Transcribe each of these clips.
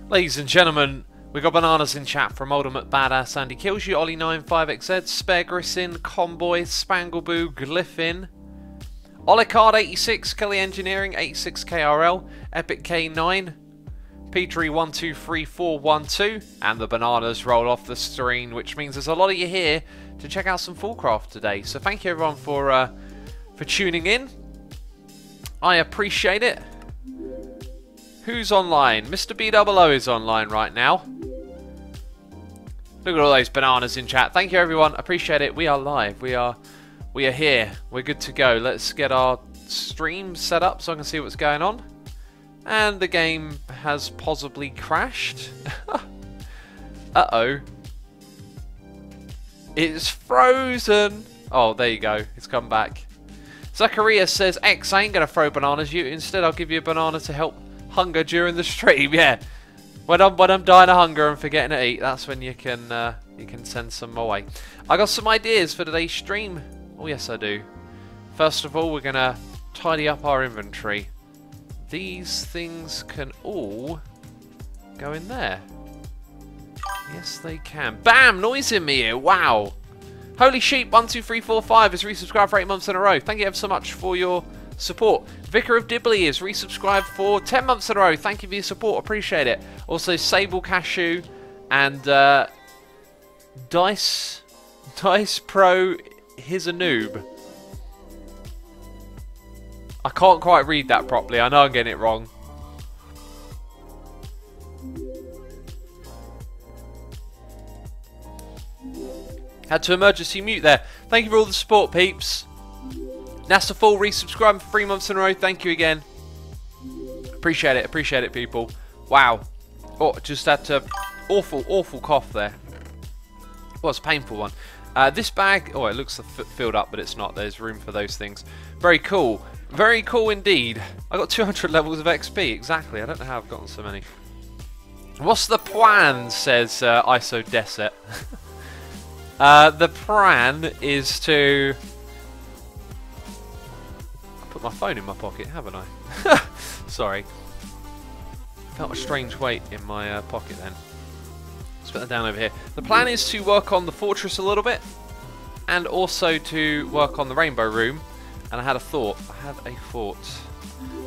Ladies and gentlemen, we got bananas in chat from Ultimate Badass Andy Kills You, Ollie95XZ, Spare Grissin, Comboy, Spangleboo, Glyphin, Olicard86, Kelly Engineering, 86KRL, Epic K9, Petrie123412, and the bananas roll off the screen, which means there's a lot of you here to check out some Foolcraft today. So thank you everyone for tuning in. I appreciate it. Who's online? Mr. B00 is online right now. Look at all those bananas in chat. Thank you everyone. Appreciate it. We are live. We are here. We're good to go. Let's get our stream set up so I can see what's going on. And the game has possibly crashed. Uh-oh. It's frozen. Oh, there you go. It's come back. Zachariah says, X, I ain't going to throw bananas. Instead, I'll give you a banana to help hunger during the stream. Yeah. When I'm dying of hunger and forgetting to eat, that's when you can send some my way. I got some ideas for today's stream. Oh, yes, I do. First of all, we're going to tidy up our inventory. These things can all go in there. Yes, they can. Bam! Noise in me here. Wow. Holy Sheep 12345 is resubscribed for 8 months in a row. Thank you ever so much for your support. Vicar of Dibley is resubscribed for 10 months in a row. Thank you for your support. Appreciate it. Also, Sable Cashew and Dice Pro. He's a noob. I can't quite read that properly. I know I'm getting it wrong. Had to emergency mute there. Thank you for all the support, peeps. NASA Full resubscribing for 3 months in a row. Thank you again. Appreciate it, people. Wow. Oh, just had to awful cough there. Well, it's a painful one. This bag, oh, it looks filled up, but it's not. There's room for those things. Very cool. Very cool indeed. I got 200 levels of XP. Exactly. I don't know how I've gotten so many. What's the plan, says ISO Deset. The plan is to... I put my phone in my pocket, haven't I? Sorry. Felt a strange weight in my pocket then. Let's put that down over here. The plan is to work on the fortress a little bit, and also to work on the rainbow room. And I had a thought.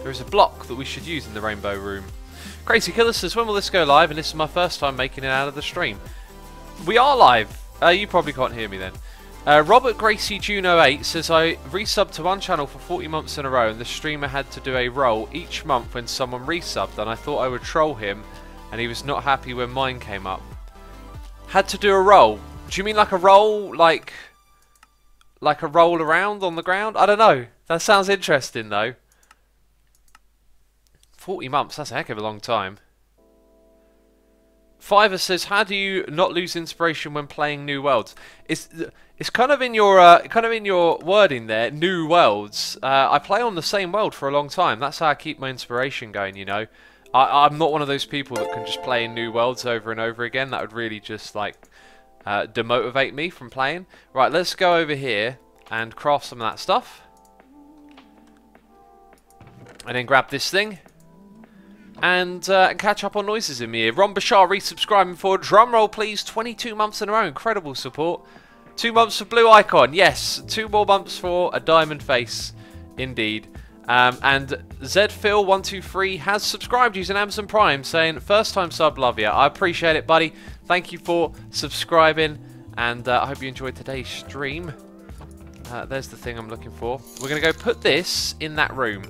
There is a block that we should use in the rainbow room. Crazy Killer says, when will this go live? And this is my first time making it out of the stream. We are live. You probably can't hear me then. Robert Gracie Juno 8 says, I resubbed to one channel for 40 months in a row, and the streamer had to do a roll each month when someone resubbed, and I thought I would troll him, and he was not happy when mine came up. Had to do a roll. Do you mean like a roll, like a roll around on the ground? I don't know. That sounds interesting though. 40 months, that's a heck of a long time. Fiverr says, how do you not lose inspiration when playing new worlds? It's kind of in your wording there, new worlds. I play on the same world for a long time. That's how I keep my inspiration going, you know. I'm not one of those people that can just play in new worlds over and over again. That would really just like demotivate me from playing. Right, let's go over here and craft some of that stuff. And then grab this thing. And catch up on noises in me here. Ron Bashar resubscribing for, drumroll please, 22 months in a row. Incredible support. 2 months for Blue Icon. Yes, 2 more months for a diamond face. Indeed. And ZPhil123 has subscribed using Amazon Prime, saying, first time sub, love ya. I appreciate it, buddy. Thank you for subscribing. And I hope you enjoyed today's stream. There's the thing I'm looking for. We're going to go put this in that room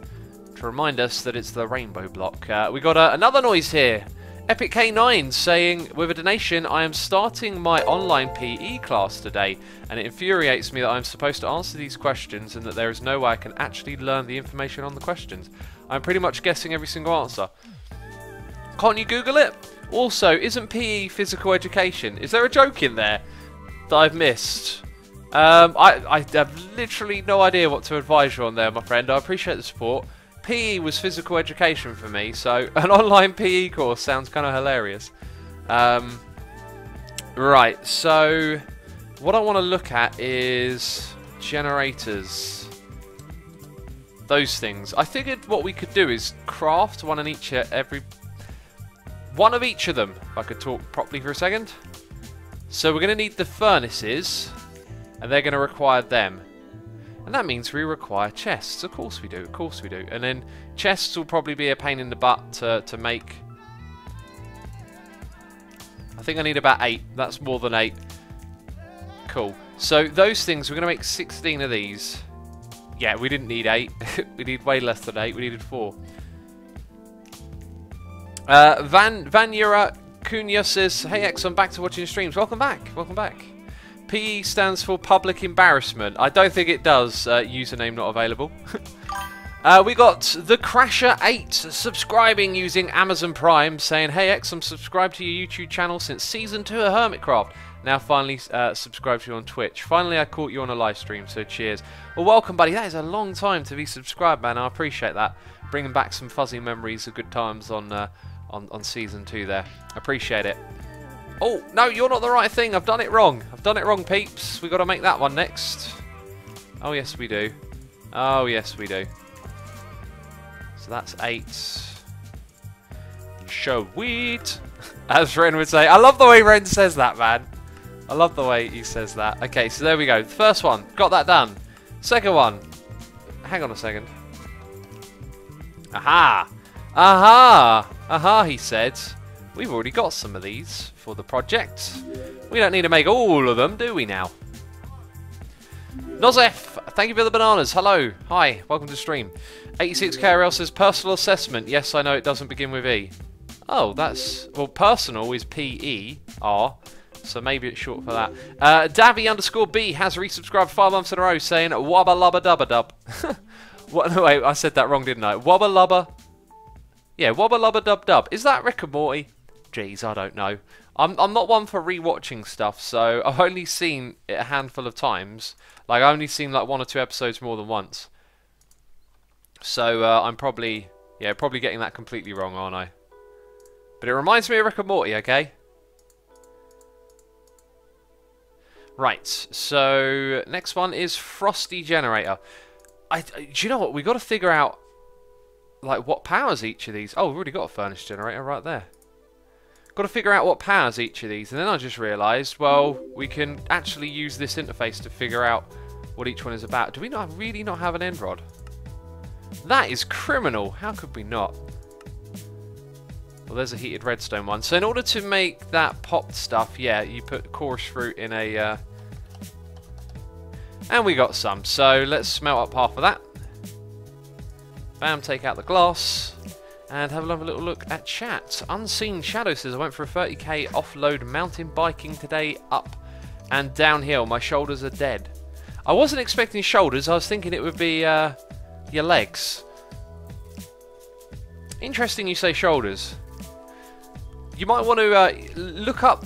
to remind us that it's the rainbow block. We got another noise here. Epic K9 saying, with a donation, I am starting my online PE class today, and it infuriates me that I'm supposed to answer these questions and that there is no way I can actually learn the information on the questions. I'm pretty much guessing every single answer. Can't you Google it? Also, isn't PE physical education? Is there a joke in there that I've missed? I have literally no idea what to advise you on there, my friend. I appreciate the support. PE was physical education for me, so an online PE course sounds kind of hilarious. Right, so what I want to look at is generators. Those things. I figured what we could do is craft one in each every one of each of them, if I could talk properly for a second. So we're going to need the furnaces, and they're going to require them. And that means we require chests. Of course we do, of course we do. And then chests will probably be a pain in the butt to make. I think I need about 8. That's more than 8. Cool. So those things, we're going to make 16 of these. Yeah, we didn't need 8. We need way less than 8. We needed 4. Vanyura Cunha says, "Hey X, I'm back to watching streams." Welcome back. Welcome back. PE stands for public embarrassment. I don't think it does. Username not available. We got the Crasher8 subscribing using Amazon Prime, saying, "Hey X, I'm subscribed to your YouTube channel since Season 2 of Hermitcraft. Now finally subscribed to you on Twitch. Finally I caught you on a live stream, so cheers." Well, welcome, buddy. That is a long time to be subscribed, man. I appreciate that. Bringing back some fuzzy memories of good times on Season 2 there. Appreciate it. Oh, no, you're not the right thing. I've done it wrong. I've done it wrong, peeps. We've got to make that one next. Oh, yes, we do. Oh, yes, we do. So that's 8. Sweet. As Ren would say. I love the way Ren says that, man. I love the way he says that. Okay, so there we go. The first one. Got that done. Second one. Hang on a second. Aha. Aha. Aha, he said. We've already got some of these for the project. We don't need to make all of them, do we now? Nozef, thank you for the bananas. Hello. Hi. Welcome to the stream. 86KRL says personal assessment. Yes, I know it doesn't begin with E. Oh, that's... Well, personal is P-E-R. So maybe it's short for that. Davy_B has resubscribed 5 months in a row saying wabba lubba dubba dub. What? No, wait, I said that wrong, didn't I? Wabba lubba. Yeah, wabba lubba dub dub. Is that Rick and Morty? Jeez, I don't know. I'm not one for rewatching stuff, so I've only seen it a handful of times. Like, I've only seen like 1 or 2 episodes more than once. So I'm probably getting that completely wrong, aren't I? But it reminds me of Rick and Morty, okay? Right, so next one is Frosty Generator. Do you know what? We've got to figure out like what powers each of these. Oh, we've already got a furnace generator right there. Got to figure out what powers each of these, and then I just realised, well, we can actually use this interface to figure out what each one is about. Do we really not have an end rod? That is criminal. How could we not? Well, there's a heated redstone one. So in order to make that popped stuff, yeah, you put chorus fruit in a... And we got some. So let's smelt up half of that. Bam, take out the glass. And have a little look at chat. Unseen Shadow says, I went for a 30k offload mountain biking today, up and downhill. My shoulders are dead. I wasn't expecting shoulders. I was thinking it would be your legs. Interesting you say shoulders. You might want to look up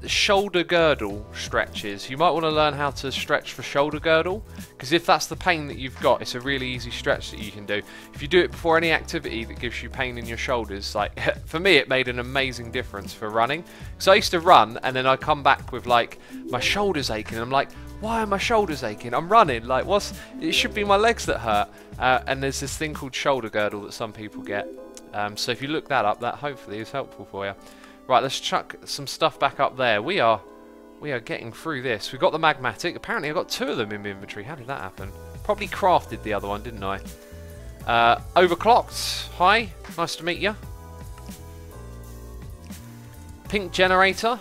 shoulder girdle stretches. You might want to learn how to stretch for shoulder girdle, because if that's the pain that you've got, it's a really easy stretch that you can do. If you do it before any activity that gives you pain in your shoulders, like for me, it made an amazing difference for running. Because I used to run and then I come back with like my shoulders aching. I'm like, why are my shoulders aching? I'm running. Like, it should be my legs that hurt. And there's this thing called shoulder girdle that some people get. So if you look that up, that hopefully is helpful for you. Right, let's chuck some stuff back up there. We are getting through this. We've got the magmatic. Apparently I've got 2 of them in my inventory. How did that happen? Probably crafted the other one, didn't I? Overclocked. Hi, nice to meet you. Pink generator.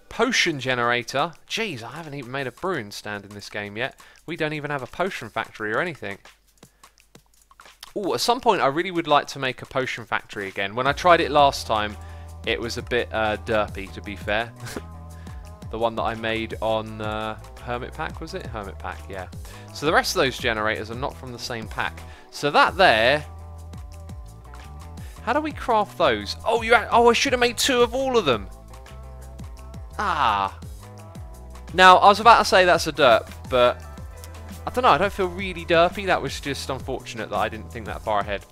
Potion generator. Jeez, I haven't even made a brewing stand in this game yet. We don't even have a potion factory or anything. Oh, at some point I really would like to make a potion factory again. When I tried it last time, it was a bit derpy, to be fair. The one that I made on Hermit Pack, was it? Hermit Pack, yeah. So the rest of those generators are not from the same pack. So that there... How do we craft those? Oh, I should have made 2 of all of them. Ah. Now, I was about to say that's a derp, but... I don't know, I don't feel really derpy. That was just unfortunate that I didn't think that far ahead.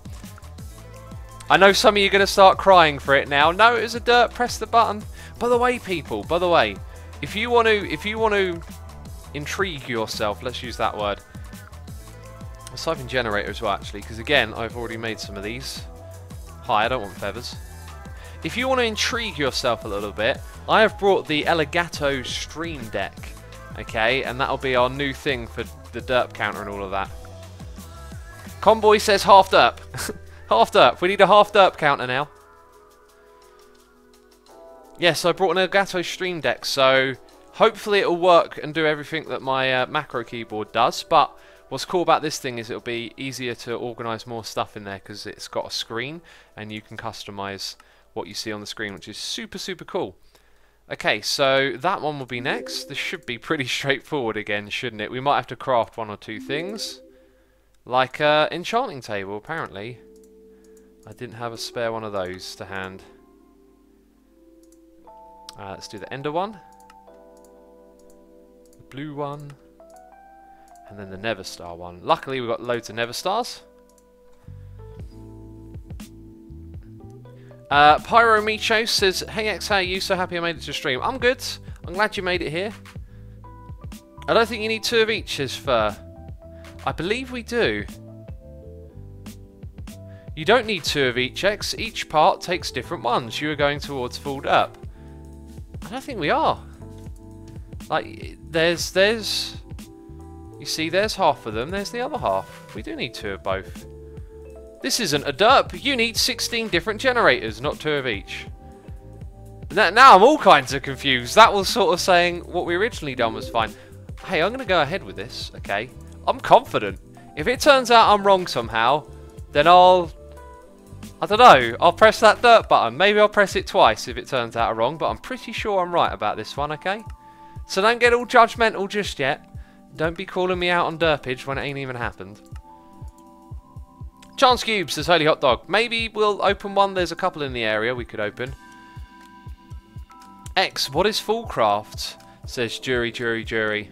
I know some of you are going to start crying for it now. No, it was a derp, press the button. By the way, people, by the way, if you want to intrigue yourself, let's use that word. Let's type in generator as well, actually, because again, I've already made some of these. Hi, I don't want feathers. If you want to intrigue yourself a little bit, I have brought the Elgato Stream Deck. Okay, and that'll be our new thing for the derp counter and all of that. Convoy says half derp. Half derp. We need a half derp counter now. Yes, I brought an Elgato Stream Deck, so hopefully it'll work and do everything that my macro keyboard does. But what's cool about this thing is it'll be easier to organise more stuff in there because it's got a screen and you can customise what you see on the screen, which is super, super cool. Okay, so that one will be next. This should be pretty straightforward again, shouldn't it? We might have to craft one or two things. Like an enchanting table, apparently. I didn't have a spare one of those to hand. Let's do the ender one. The blue one. And then the Never Star one. Luckily, we've got loads of Never Stars. Pyro Micho says, "Hey X, how are you? So happy I made it to stream." I'm good. I'm glad you made it here. I don't think you need 2 of each, says Fur. I believe we do. You don't need 2 of each, X. Each part takes different ones. You are going towards full derp. I don't think we are. Like, there's... You see, there's half of them. There's the other half. We do need 2 of both. This isn't a derp. You need 16 different generators, not 2 of each. Now I'm all kinds of confused. That was sort of saying what we originally done was fine. Hey, I'm going to go ahead with this, okay? I'm confident. If it turns out I'm wrong somehow, then I don't know, I'll press that dirt button. Maybe I'll press it twice if it turns out I'm wrong, but I'm pretty sure I'm right about this one, okay? So don't get all judgmental just yet. Don't be calling me out on derpage when it ain't even happened. Chance Cube says, "Holy hot dog." Maybe we'll open one. There's a couple in the area we could open. X, what is Foolcraft? Says Jury, Jury, Jury.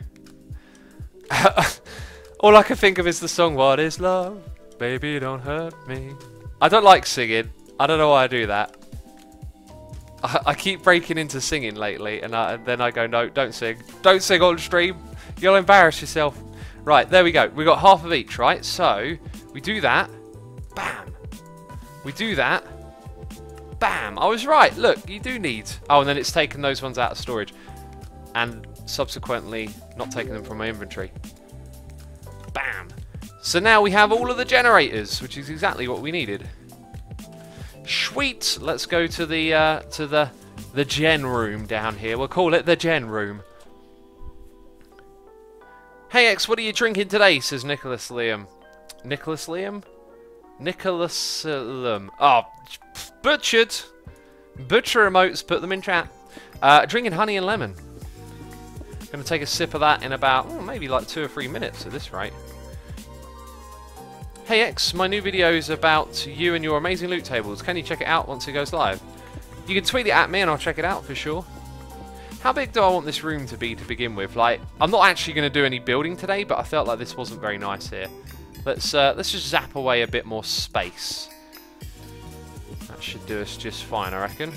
All I can think of is the song, "What is love? Baby, don't hurt me." I don't like singing. I don't know why I do that. I keep breaking into singing lately, and then I go, no, don't sing. Don't sing on stream. You'll embarrass yourself. Right, there we go. We got half of each, right? So, we do that. Bam. We do that. Bam. I was right. Look, you do need... Oh, and then it's taken those ones out of storage. And subsequently not taking them from my inventory. Bam. So now we have all of the generators, which is exactly what we needed. Sweet. Let's go to the gen room down here. We'll call it the gen room. Hey X, what are you drinking today? Says Nicholas Liam. Nicholas Liam? Nicholas Liam. Oh, butchered. Butcher emotes, put them in chat. Drinking honey and lemon. Gonna take a sip of that in about maybe like 2 or 3 minutes at this rate. Hey X, my new video is about you and your amazing loot tables. Can you check it out once it goes live? You can tweet it at me and I'll check it out for sure. How big do I want this room to be to begin with? Like, I'm not actually going to do any building today, but I felt like this wasn't very nice here. Let's just zap away a bit more space. That should do us just fine, I reckon.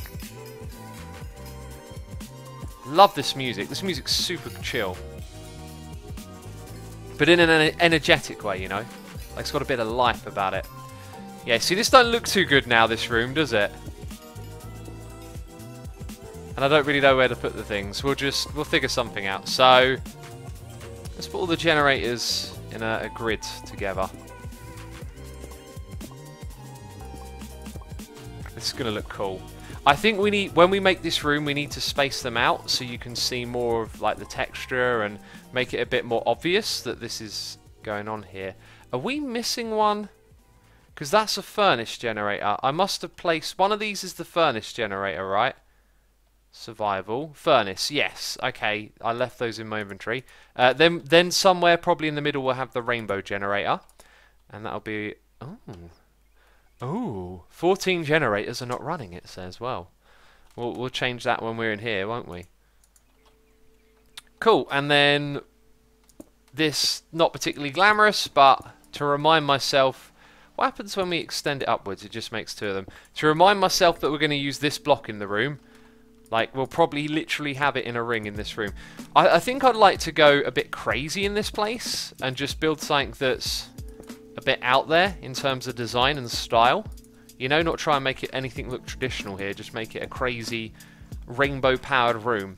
Love this music. This music's super chill. But in an energetic way, you know? Like, it's got a bit of life about it. Yeah, see, this don't look too good now, this room, does it? And I don't really know where to put the things. We'll figure something out. So, let's put all the generators in a grid together. This is going to look cool. I think we need, when we make this room, we need to space them out so you can see more of like the texture and make it a bit more obvious that this is going on here. Are we missing one? Because that's a furnace generator. I must have placed... One of these is the furnace generator, right? Survival. Furnace, yes. Okay, I left those in my inventory. Then somewhere probably in the middle we'll have the rainbow generator. And that'll be... Oh, 14 generators are not running, it says. Well, we'll change that when we're in here, won't we? Cool, and then... This, not particularly glamorous, but to remind myself... What happens when we extend it upwards? It just makes 2 of them. To remind myself that we're going to use this block in the room. Like, we'll probably literally have it in a ring in this room. I think I'd like to go a bit crazy in this place. And just build something that's a bit out there in terms of design and style. You know, not try and make it anything look traditional here. Just make it a crazy rainbow-powered room.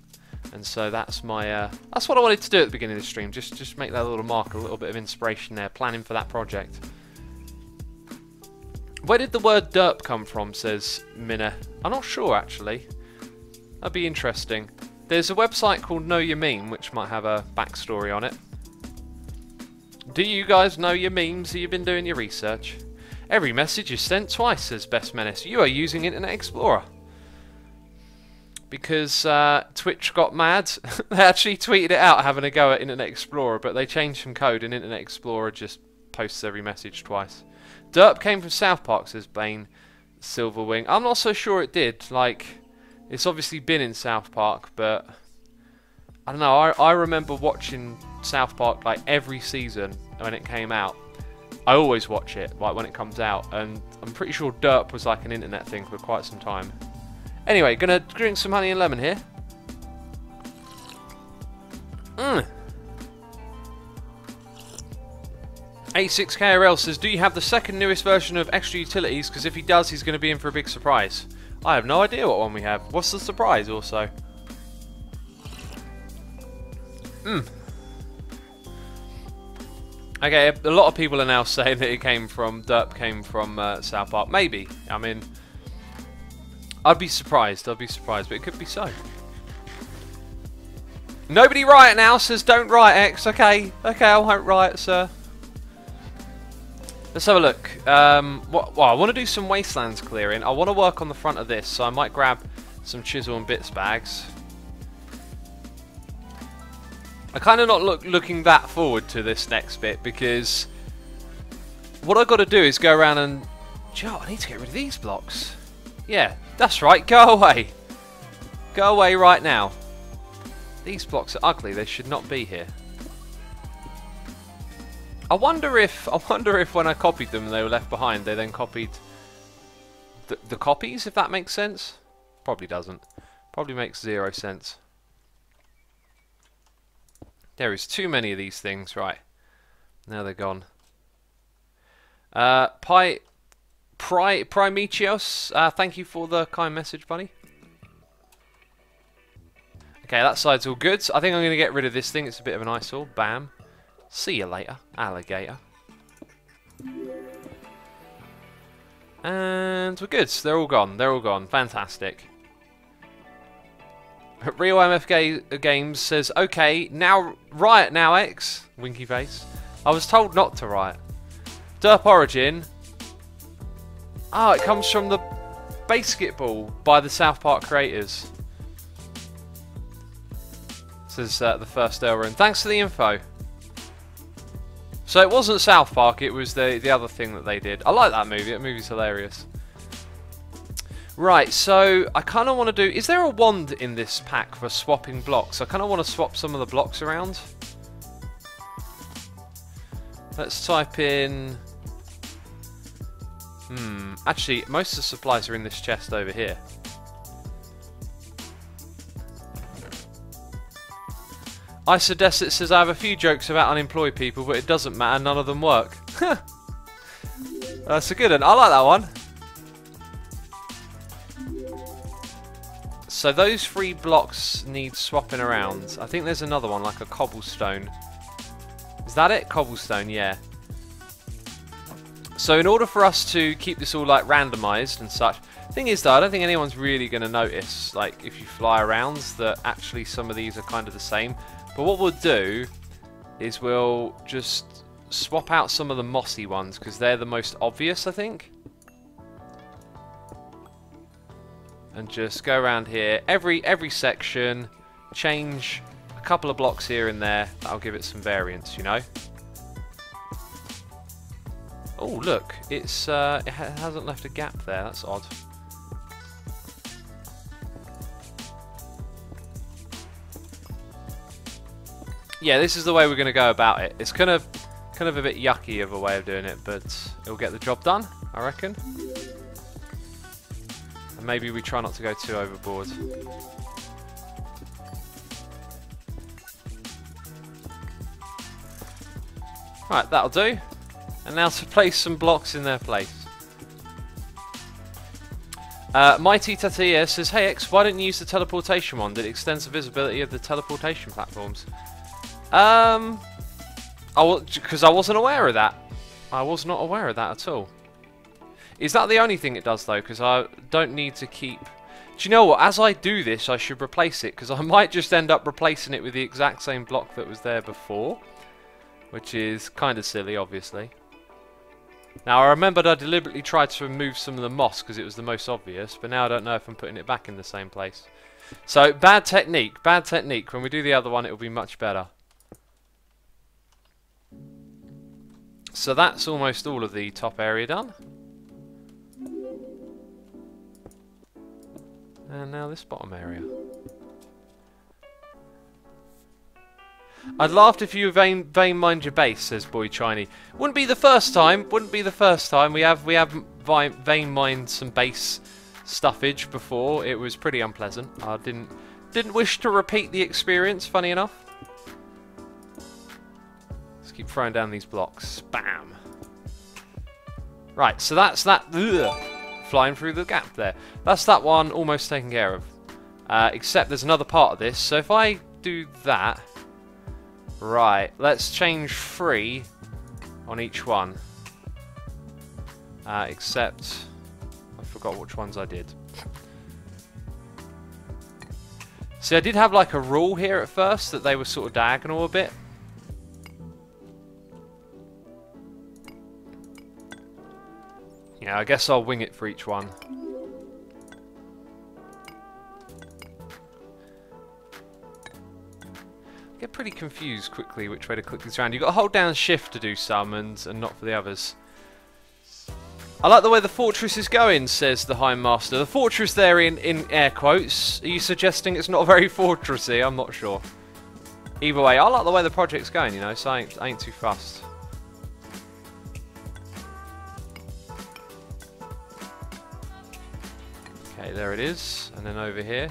And so that's my that's what I wanted to do at the beginning of the stream. Just make that little mark, a little bit of inspiration there, planning for that project. Where did the word derp come from, says Minna? I'm not sure, actually. That'd be interesting. There's a website called Know Your Meme, which might have a backstory on it. Do you guys know your memes? Have you been doing your research? Every message is sent twice, says Best Menace. You are using Internet Explorer. Because Twitch got mad. They actually tweeted it out having a go at Internet Explorer, but they changed some code and Internet Explorer just posts every message twice. Derp came from South Park, says Bane Silverwing. I'm not so sure it did. Like, it's obviously been in South Park, but I don't know. I remember watching South Park like every season when it came out. I always watch it like when it comes out, and I'm pretty sure derp was like an internet thing for quite some time. Anyway, gonna drink some honey and lemon here. Mmm. 86KRL says, do you have the second newest version of Extra Utilities? Because if he does, he's going to be in for a big surprise. I have no idea what one we have. What's the surprise also? Okay, a lot of people are now saying that derp came from South Park. Maybe. I mean, I'd be surprised, but it could be so. Nobody riot now, says don't riot, X. Okay, I won't riot, sir. Let's have a look. Well, I want to do some Wastelands clearing. I want to work on the front of this, so I might grab some chisel and bits bags. I'm kind of not looking that forward to this next bit, because what I've got to do is go around and... Joe, I need to get rid of these blocks. Yeah, that's right. Go away. Go away right now. These blocks are ugly. They should not be here. I wonder if when I copied them and they were left behind, they then copied the copies, if that makes sense. Probably doesn't. Probably makes 0 sense. There is too many of these things. Right. Now they're gone. Primetios, thank you for the kind message, buddy. Okay, that side's all good. I think I'm going to get rid of this thing. It's a bit of an eyesore. Bam. See you later, alligator. And we're good. They're all gone. They're all gone. Fantastic. Real MF Games says, okay, now riot now, X. Winky face. I was told not to riot. Derp Origin. Oh, it comes from the basketball by the South Park creators. Says the first Elrond. Thanks for the info. So it wasn't South Park, it was the other thing that they did. I like that movie, that movie's hilarious. Right, so I kind of want to do... Is there a wand in this pack for swapping blocks? I kind of want to swap some of the blocks around. Let's type in... Actually, most of the supplies are in this chest over here. Isodesit says, I have a few jokes about unemployed people, but it doesn't matter, none of them work. That's a good one. I like that one. So those 3 blocks need swapping around. I think there's another one, like a cobblestone. Is that it? Cobblestone, yeah. So in order for us to keep this all like randomized and such, thing is though, I don't think anyone's really going to notice, like if you fly around, that actually some of these are kind of the same. But what we'll do is we'll just swap out some of the mossy ones because they're the most obvious, I think. And just go around here, every section, change a couple of blocks here and there. That'll give it some variance, you know. Oh look, it's it hasn't left a gap there. That's odd. Yeah, this is the way we're going to go about it. It's kind of a bit yucky of a way of doing it, but it'll get the job done, I reckon. And maybe we try not to go too overboard. Right, that'll do. And now to place some blocks in their place. Mighty Tatia says, hey X, why don't you use the teleportation wand? It extends the visibility of the teleportation platforms. Because I wasn't aware of that. I was not aware of that at all. Is that the only thing it does though? Because I don't need to keep... Do you know what? As I do this, I should replace it, because I might just end up replacing it with the exact same block that was there before, which is kind of silly, obviously. Now, I remembered I deliberately tried to remove some of the moss because it was the most obvious, but now I don't know if I'm putting it back in the same place. So, bad technique, bad technique. When we do the other one, it will be much better. So that's almost all of the top area done. And now this bottom area. I'd laughed if you vein mined your base, says Boy Chiny. Wouldn't be the first time. Wouldn't be the first time. We have vein mined some base stuffage before. It was pretty unpleasant. I didn't wish to repeat the experience. Funny enough. Let's keep throwing down these blocks. Bam. Right. So that's that. Ugh, flying through the gap there. That's that one almost taken care of. Except there's another part of this. So if I do that. Right, let's change 3 on each one. Except, I forgot which ones I did. See, I did have like a rule here at first that they were sort of diagonal a bit. Yeah, I guess I'll wing it for each one. Get pretty confused quickly which way to click these around. You've got to hold down shift to do some and not for the others. I like the way the fortress is going, says the High Master. The fortress there in air quotes. Are you suggesting it's not very fortressy? I'm not sure. Either way, I like the way the project's going, you know, so I ain't too fussed. Okay, there it is. And then over here.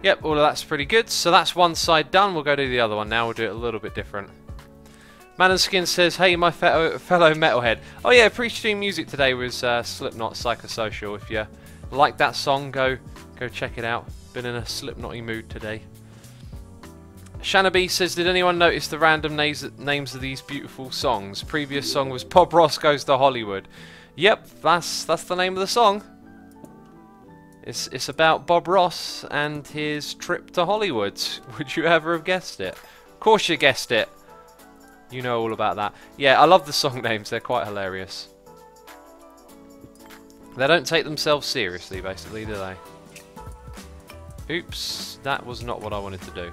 Yep, all of that's pretty good. So that's one side done. We'll go do the other one now. We'll do it a little bit different. Man and Skin says, hey, my fellow metalhead. Oh yeah, pre-stream music today was Slipknot Psychosocial. If you like that song, go check it out. Been in a Slipknotty mood today. Shanaby says, did anyone notice the random names of these beautiful songs? Previous song was Bob Ross Goes to Hollywood. Yep, that's the name of the song. It's about Bob Ross and his trip to Hollywood. Would you ever have guessed it? Of course you guessed it. You know all about that. Yeah, I love the song names. They're quite hilarious. They don't take themselves seriously, basically, do they? Oops, that was not what I wanted to do.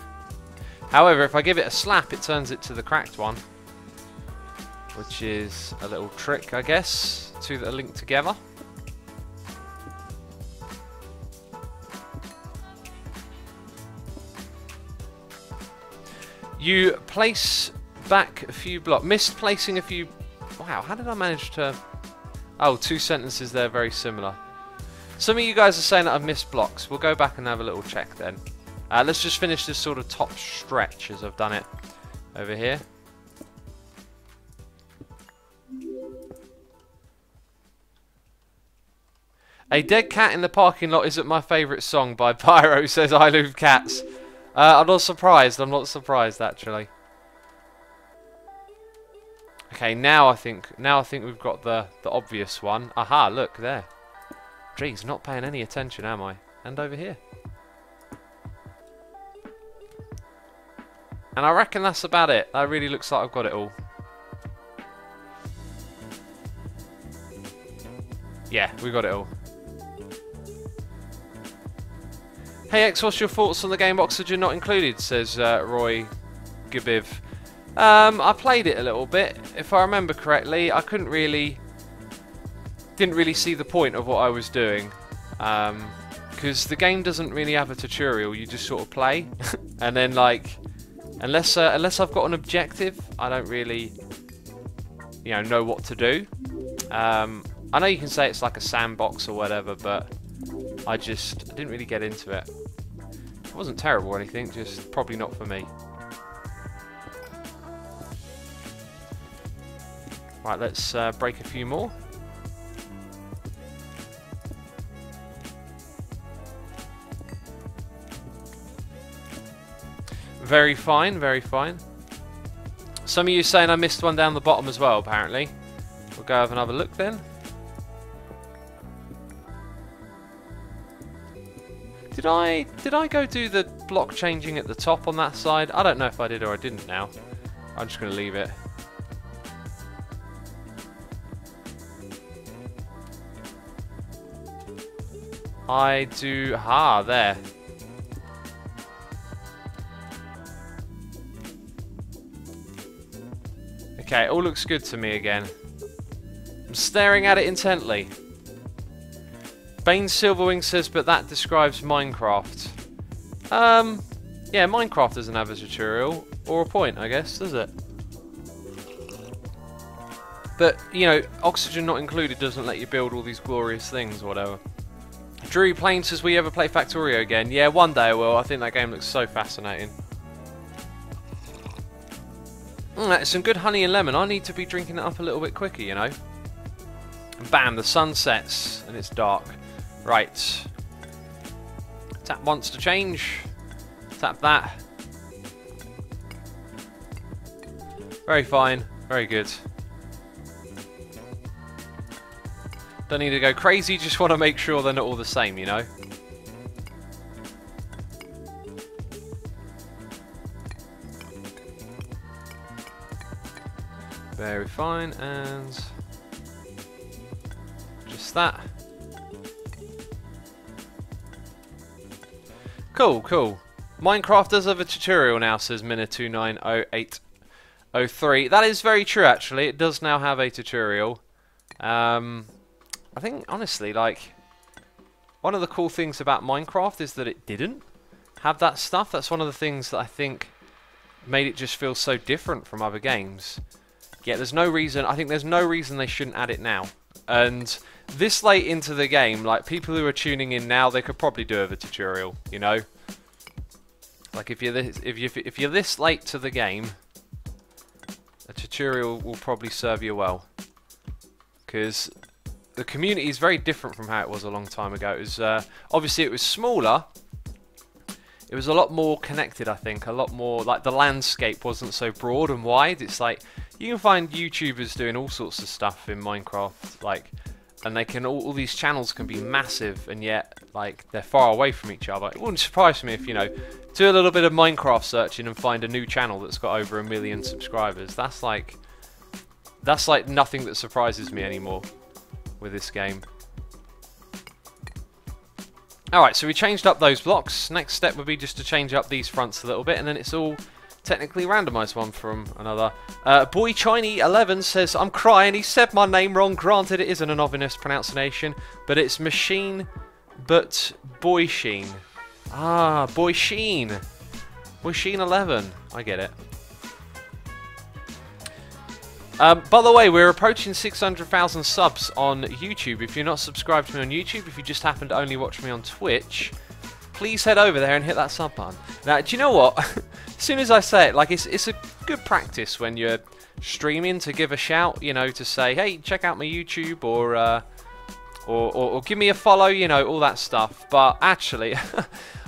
However, if I give it a slap, it turns it to the cracked one. Which is a little trick, I guess. Two that are linked together. You place back a few blocks. Missed placing a few... Wow, how did I manage to... Oh, 2 sentences there, very similar. Some of you guys are saying that I've missed blocks. We'll go back and have a little check then. Let's just finish this sort of top stretch as I've done it over here. A Dead Cat in the Parking Lot isn't my favourite song by Pyro, says I Love Cats. I'm not surprised. I'm not surprised actually. Okay, now I think we've got the obvious one. Aha, look there. Jeez, not paying any attention, am I? And over here. And I reckon that's about it. That really looks like I've got it all. Yeah, we got it all. Hey X, what's your thoughts on the game Oxygen Not Included, says Roy Gibiv. I played it a little bit. If I remember correctly, I didn't really see the point of what I was doing. Because the game doesn't really have a tutorial, you just sort of play. And then like, unless I've got an objective, I don't really, know what to do. I know you can say it's like a sandbox or whatever, but I didn't really get into it. It wasn't terrible or anything, just probably not for me. Right, let's break a few more. Very fine, very fine. Some of you saying I missed one down the bottom as well, apparently. We'll go have another look then. Did I go do the block changing at the top on that side? I don't know if I did or I didn't now. I'm just going to leave it. I do... Ah, there. Okay, it all looks good to me again. I'm staring at it intently. Bane Silverwing says, but that describes Minecraft. Yeah, Minecraft doesn't have a tutorial or a point, I guess, does it? But, you know, oxygen not included doesn't let you build all these glorious things or whatever. Drew Plain says, will you ever play Factorio again? Yeah, one day I will. I think that game looks so fascinating. Some good honey and lemon. I need to be drinking it up a little bit quicker, you know. Bam, the sun sets and it's dark. Right. Tap once to change. Tap that. Very fine. Very good. Don't need to go crazy, just want to make sure they're not all the same, you know. Very fine, and just that. Cool, cool. Minecraft does have a tutorial now, says Mina290803. That is very true, actually. It does now have a tutorial. I think, honestly, like, one of the cool things about Minecraft is that it didn't have that stuff. That's one of the things that I think made it just feel so different from other games. Yeah, there's no reason, I think there's no reason they shouldn't add it now. And this late into the game, like, people who are tuning in now, they could probably do with a tutorial, you know? Like, if you're this late to the game, a tutorial will probably serve you well. Because the community is very different from how it was a long time ago. It was, obviously it was smaller. It was a lot more connected, I think. A lot more, like, the landscape wasn't so broad and wide. It's like, you can find YouTubers doing all sorts of stuff in Minecraft, like, and they can, all these channels can be massive, and yet, like, they're far away from each other. It wouldn't surprise me if, you know, do a little bit of Minecraft searching and find a new channel that's got over 1 million subscribers. That's like nothing that surprises me anymore with this game. Alright, so we changed up those blocks. Next step would be just to change up these fronts a little bit, and then it's all technically randomised one from another. Boy Chiney 11 says, I'm crying, he said my name wrong. Granted, it isn't an obvious pronunciation, but it's Machine, but Boy Sheen. Ah, Boy Sheen. Boy Sheen 11. I get it. By the way, we're approaching 600,000 subs on YouTube. If you're not subscribed to me on YouTube, if you just happen to only watch me on Twitch, please head over there and hit that sub button. Now, do you know what? As soon as I say it, like, it's a good practice when you're streaming to give a shout, you know, to say, hey, check out my YouTube, or give me a follow, you know, all that stuff. But actually,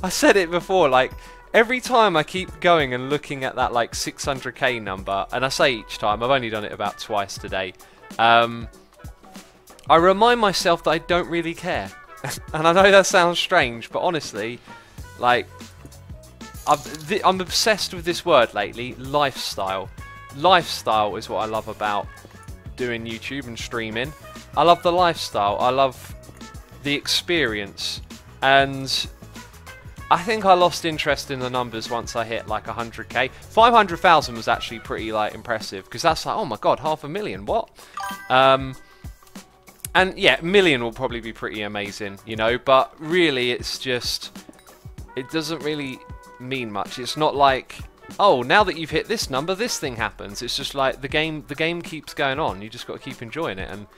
I said it before, like, every time I keep going and looking at that, like, 600k number, and I say each time, I've only done it about twice today, I remind myself that I don't really care. And I know that sounds strange, but honestly, like, I'm obsessed with this word lately, lifestyle. Lifestyle is what I love about doing YouTube and streaming. I love the lifestyle, I love the experience, and I think I lost interest in the numbers once I hit like 100k. 500,000 was actually pretty, like, impressive, because that's like, oh my god, 500,000, what? And yeah, million will probably be pretty amazing, you know, but really it's just, it doesn't really mean much. It's not like, oh, now that you've hit this number, this thing happens. It's just like the game keeps going on. You just got to keep enjoying it and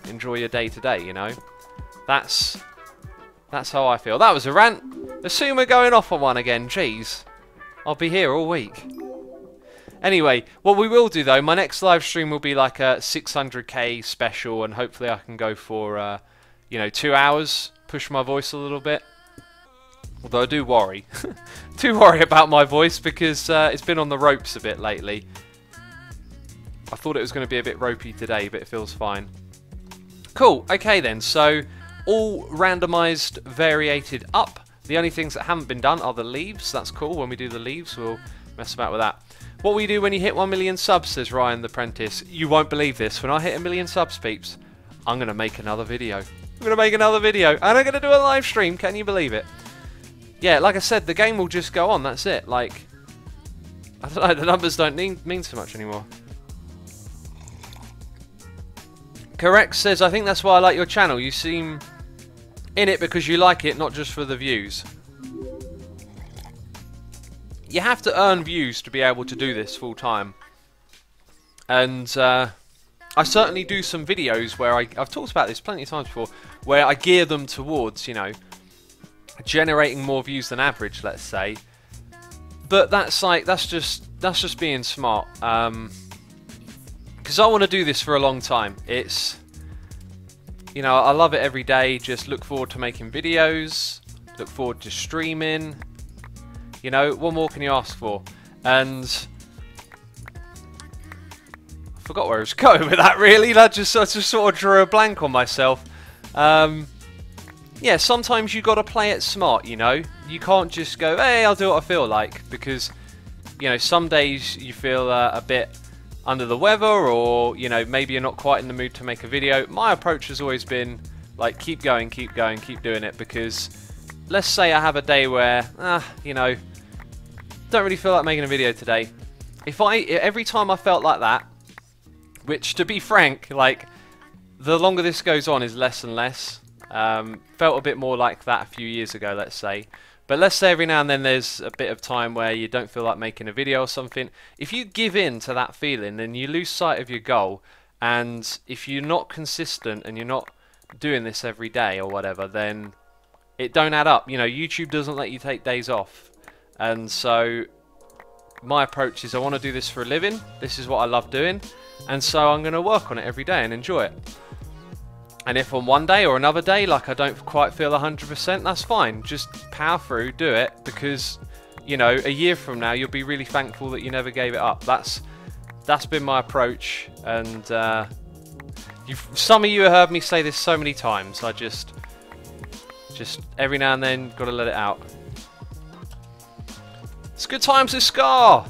enjoy your day to day, you know. That's how I feel. That was a rant. Assume we're going off on one again. Jeez, I'll be here all week. Anyway, what we will do though, my next live stream will be like a 600k special, and hopefully I can go for, you know, 2 hours, push my voice a little bit. Although I do worry. do worry about my voice because it's been on the ropes a bit lately. I thought it was going to be a bit ropey today, but it feels fine. Cool, okay then, so all randomised, variated up. The only things that haven't been done are the leaves. That's cool. When we do the leaves, we'll mess about with that. What will you do when you hit 1 million subs, says Ryan the Apprentice. You won't believe this. When I hit 1 million subs, peeps, I'm going to make another video. I'm going to make another video, and I'm going to do a live stream. Can you believe it? Yeah, like I said, the game will just go on. That's it. Like, I don't know, the numbers don't mean so much anymore. Correct says, I think that's why I like your channel. You seem in it because you like it, not just for the views. You have to earn views to be able to do this full time. And I certainly do some videos where I've talked about this plenty of times before, where I gear them towards, you know, generating more views than average, let's say. But that's like, that's just being smart. Because I want to do this for a long time. It's, you know, I love it every day. Just look forward to making videos. Look forward to streaming. You know, what more can you ask for? And I forgot where I was going with that. Really, I just sort of drew a blank on myself. Yeah, sometimes you got to play it smart. You know, you can't just go, "Hey, I'll do what I feel like," because, you know, some days you feel a bit under the weather, or, you know, maybe you're not quite in the mood to make a video. My approach has always been like, keep going, keep doing it, because let's say I have a day where, you know, don't really feel like making a video today. Every time I felt like that, which, to be frank, like, the longer this goes on is less and less. Felt a bit more like that a few years ago, let's say. But let's say every now and then there's a bit of time where you don't feel like making a video or something. If you give in to that feeling, then you lose sight of your goal. And if you're not consistent and you're not doing this every day or whatever, then it don't add up. You know, YouTube doesn't let you take days off. And so my approach is, I want to do this for a living. This is what I love doing. And so I'm going to work on it every day and enjoy it. And if on one day or another day, like, I don't quite feel 100%, that's fine. Just power through, do it, because, you know, a year from now, you'll be really thankful that you never gave it up. That's been my approach, and some of you have heard me say this so many times. I just every now and then, got to let it out. It's good times with Scar.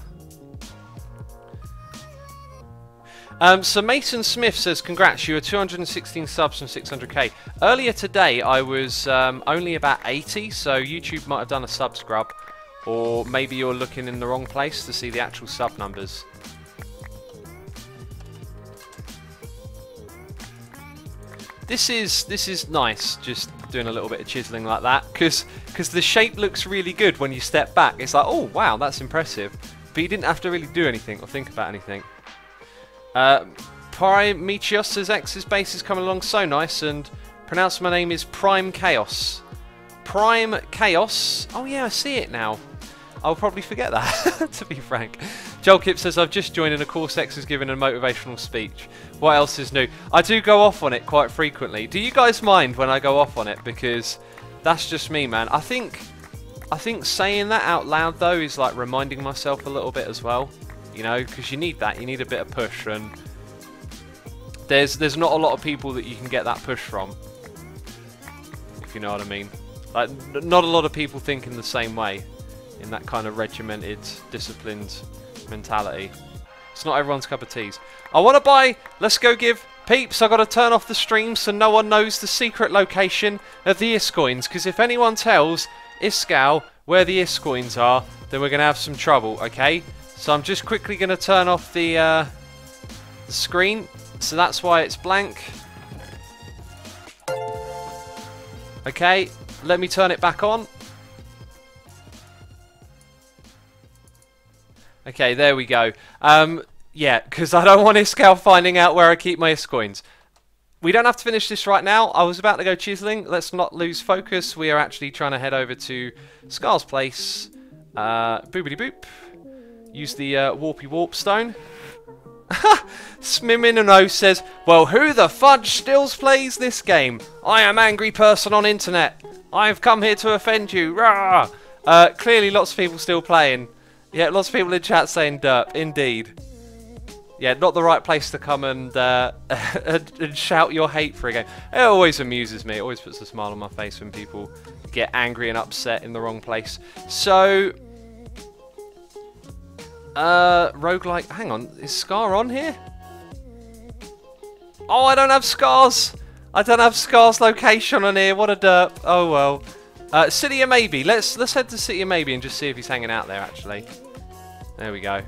So Mason Smith says, congrats, you are 216 subs from 600k. Earlier today I was only about 80, so YouTube might have done a sub scrub, or maybe you're looking in the wrong place to see the actual sub numbers. This is nice, just doing a little bit of chiseling like that, because the shape looks really good when you step back. It's like, oh wow, that's impressive, but you didn't have to really do anything or think about anything. Prometheus says, X's base is coming along so nice, and pronounce my name is Prime Chaos. Prime Chaos. Oh yeah, I see it now. I'll probably forget that, to be frank. Joel Kip says, I've just joined and of course X is giving a motivational speech. What else is new? I do go off on it quite frequently. Do you guys mind when I go off on it? Because that's just me, man. I think saying that out loud though is like reminding myself a little bit as well. You know, because you need that. You need a bit of push, and there's not a lot of people that you can get that push from, if you know what I mean. Like, not a lot of people think in the same way, in that kind of regimented, disciplined mentality. It's not everyone's cup of teas. I want to buy. Let's go give peeps. I got to turn off the stream so no one knows the secret location of the Iscoins. Because if anyone tells Iskal where the Iscoins are, then we're gonna have some trouble. Okay. So I'm just quickly going to turn off the screen, so that's why it's blank. Okay, let me turn it back on. Okay, there we go. Yeah, because I don't want Iskal finding out where I keep my Iscoins. We don't have to finish this right now. I was about to go chiseling. Let's not lose focus. We are actually trying to head over to Scar's place. Boopity boop. Use the warpy warp stone. Smiminano says, well, who the fudge still plays this game? I am angry person on internet. I've come here to offend you. Rah! Clearly lots of people still playing. Yeah, lots of people in chat saying derp. Indeed. Yeah, not the right place to come and, and shout your hate for a game. It always amuses me. It always puts a smile on my face when people get angry and upset in the wrong place. So... roguelike... Hang on, is Scar on here? Oh, I don't have Scar's! I don't have Scar's location on here, what a derp. Oh well. City of Maybe. Let's head to City of Maybe and just see if he's hanging out there, actually. There we go.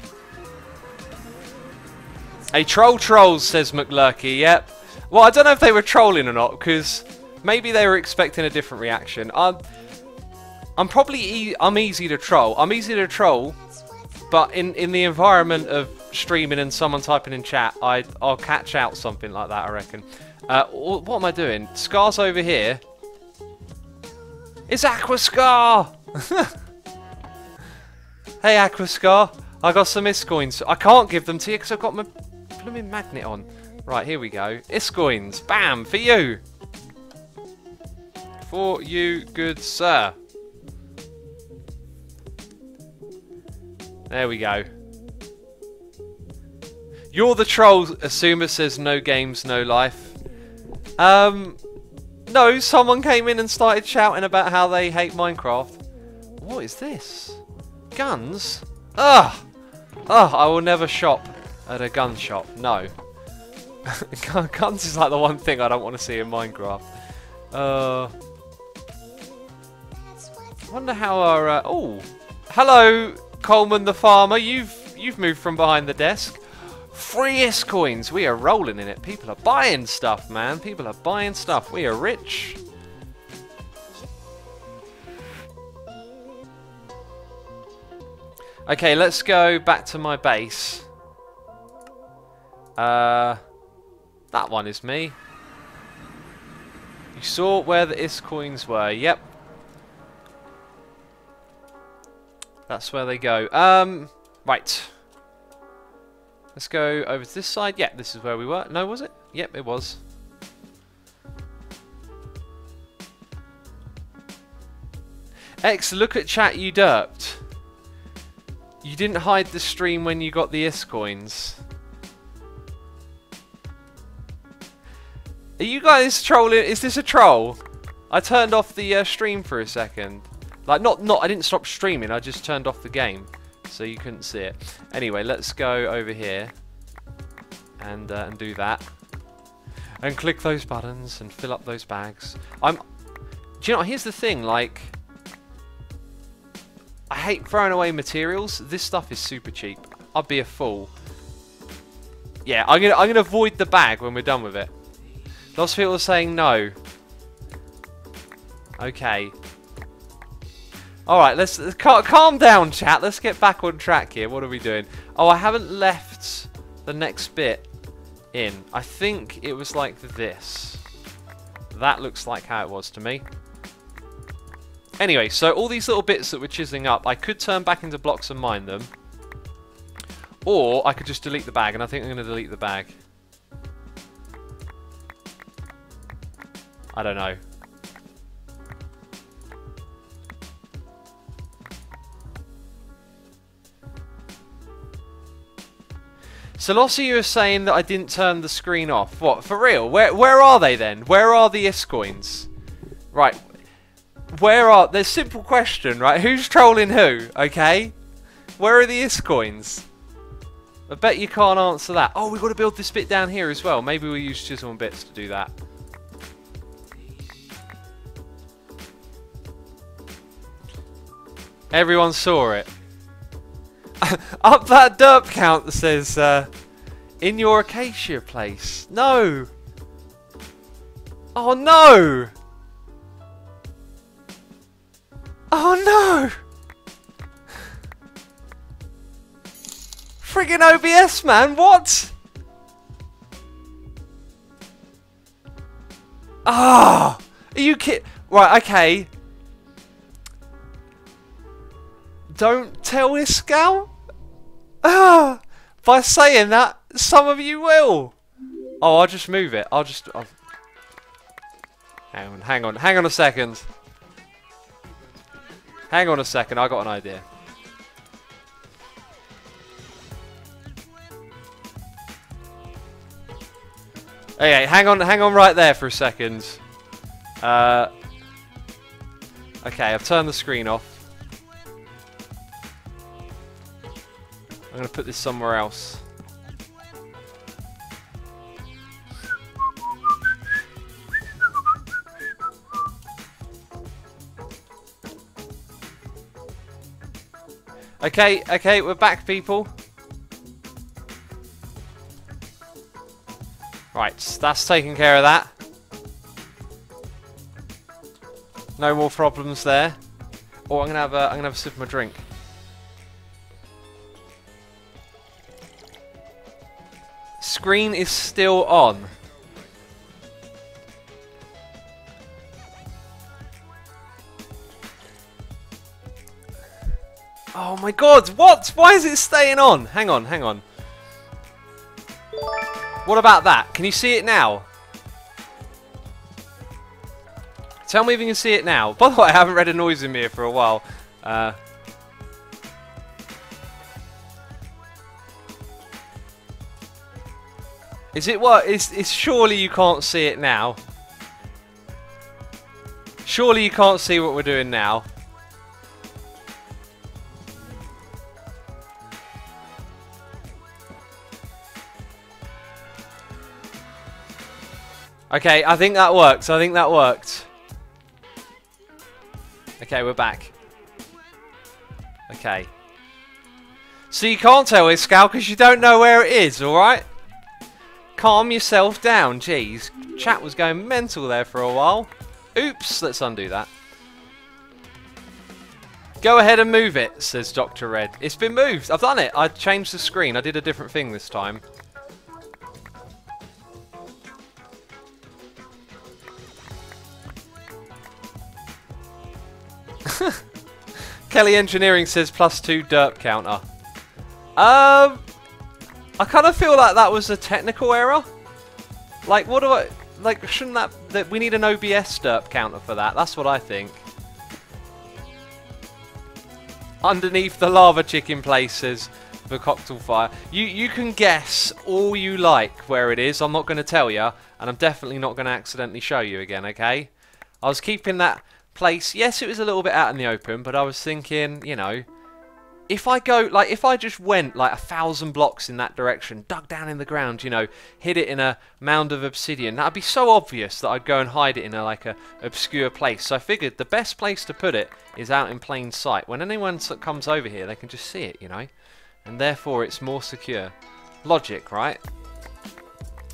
Hey, trolls, says McLurky, yep. Well, I don't know if they were trolling or not, because maybe they were expecting a different reaction. I'm easy to troll. I'm easy to troll, but in the environment of streaming and someone typing in chat, I'll catch out something like that, I reckon. What am I doing? Scar's over here. It's Aquascar! Hey, Aquascar. I got some Iscoins. I can't give them to you because I've got my blooming magnet on. Right, here we go. Iscoins. Bam! For you! For you, good sir. There we go. You're the troll, Asuma says no games, no life. No, someone came in and started shouting about how they hate Minecraft. What is this? Guns? Ugh! Ugh, I will never shop at a gun shop. No. Guns is like the one thing I don't want to see in Minecraft. I wonder how our... oh! Hello, Coleman the farmer. You've moved from behind the desk. Free S-coins. We are rolling in it. People are buying stuff, man. People are buying stuff. We are rich. Okay, let's go back to my base. That one is me. You saw where the S-coins were. Yep. That's where they go. Right. Let's go over to this side. Yeah, this is where we were. No, was it? Yep, it was. X, look at chat, you derped. You didn't hide the stream when you got the S-coins. Are you guys trolling? Is this a troll? I turned off the stream for a second. Like, I didn't stop streaming, I just turned off the game. So you couldn't see it. Anyway, let's go over here and do that. And click those buttons and fill up those bags. Do you know, here's the thing, like... I hate throwing away materials. This stuff is super cheap. I'd be a fool. Yeah, I'm gonna void the bag when we're done with it. Lots of people are saying no. Okay. Alright, let's calm down, chat. Let's get back on track here. What are we doing? Oh, I haven't left the next bit in. I think it was like this. That looks like how it was to me. Anyway, so all these little bits that we're chiseling up, I could turn back into blocks and mine them. Or I could just delete the bag, and I think I'm going to delete the bag. I don't know. So lots of you are saying that I didn't turn the screen off. What, for real? Where are they then? Where are the S-coins? Right. There's a simple question, right? Who's trolling who? Okay? Where are the S-coins? I bet you can't answer that. Oh, we've got to build this bit down here as well. Maybe we'll use chisel and bits to do that. Everyone saw it. Up that derp count that says, in your acacia place. No! Oh no! Oh no! Friggin' OBS, man, what? Ah! Are you kidding? Right, okay. Don't tell Iscal? Ah, by saying that, some of you will. Oh, I'll just move it. Hang on a second. Hang on a second, I got an idea. Okay, hang on right there for a second. Okay, I've turned the screen off. I'm going to put this somewhere else. Okay, we're back, people. Right, that's taking care of that. No more problems there. Oh, I'm gonna have a sip of my drink. Screen is still on. Oh my god, what? Why is it staying on? Hang on. What about that? Can you see it now? Tell me if you can see it now. By the way, I haven't read a noise in here for a while. Is it what? It's surely you can't see it now. Surely you can't see what we're doing now. Okay, I think that works. Okay, we're back. Okay. So you can't tell it's Scout because you don't know where it is, alright? Calm yourself down, jeez. Chat was going mental there for a while. Oops, let's undo that. Go ahead and move it, says Dr. Red. It's been moved. I've done it. I changed the screen. I did a different thing this time. Kelly Engineering says +2 derp counter. I kind of feel like that was a technical error. Like, what do I... Like, shouldn't that... we need an OBS derp counter for that. That's what I think. Underneath the lava chicken place says the cocktail fire. You can guess all you like where it is. I'm not going to tell you. And I'm definitely not going to accidentally show you again, okay? I was keeping that place. Yes, it was a little bit out in the open, but I was thinking, you know, if I go, like, if I just went like 1,000 blocks in that direction, dug down in the ground, you know, hid it in a mound of obsidian, that'd be so obvious that I'd go and hide it in a obscure place. So I figured the best place to put it is out in plain sight. When anyone comes over here, they can just see it, you know, and therefore it's more secure. Logic, right?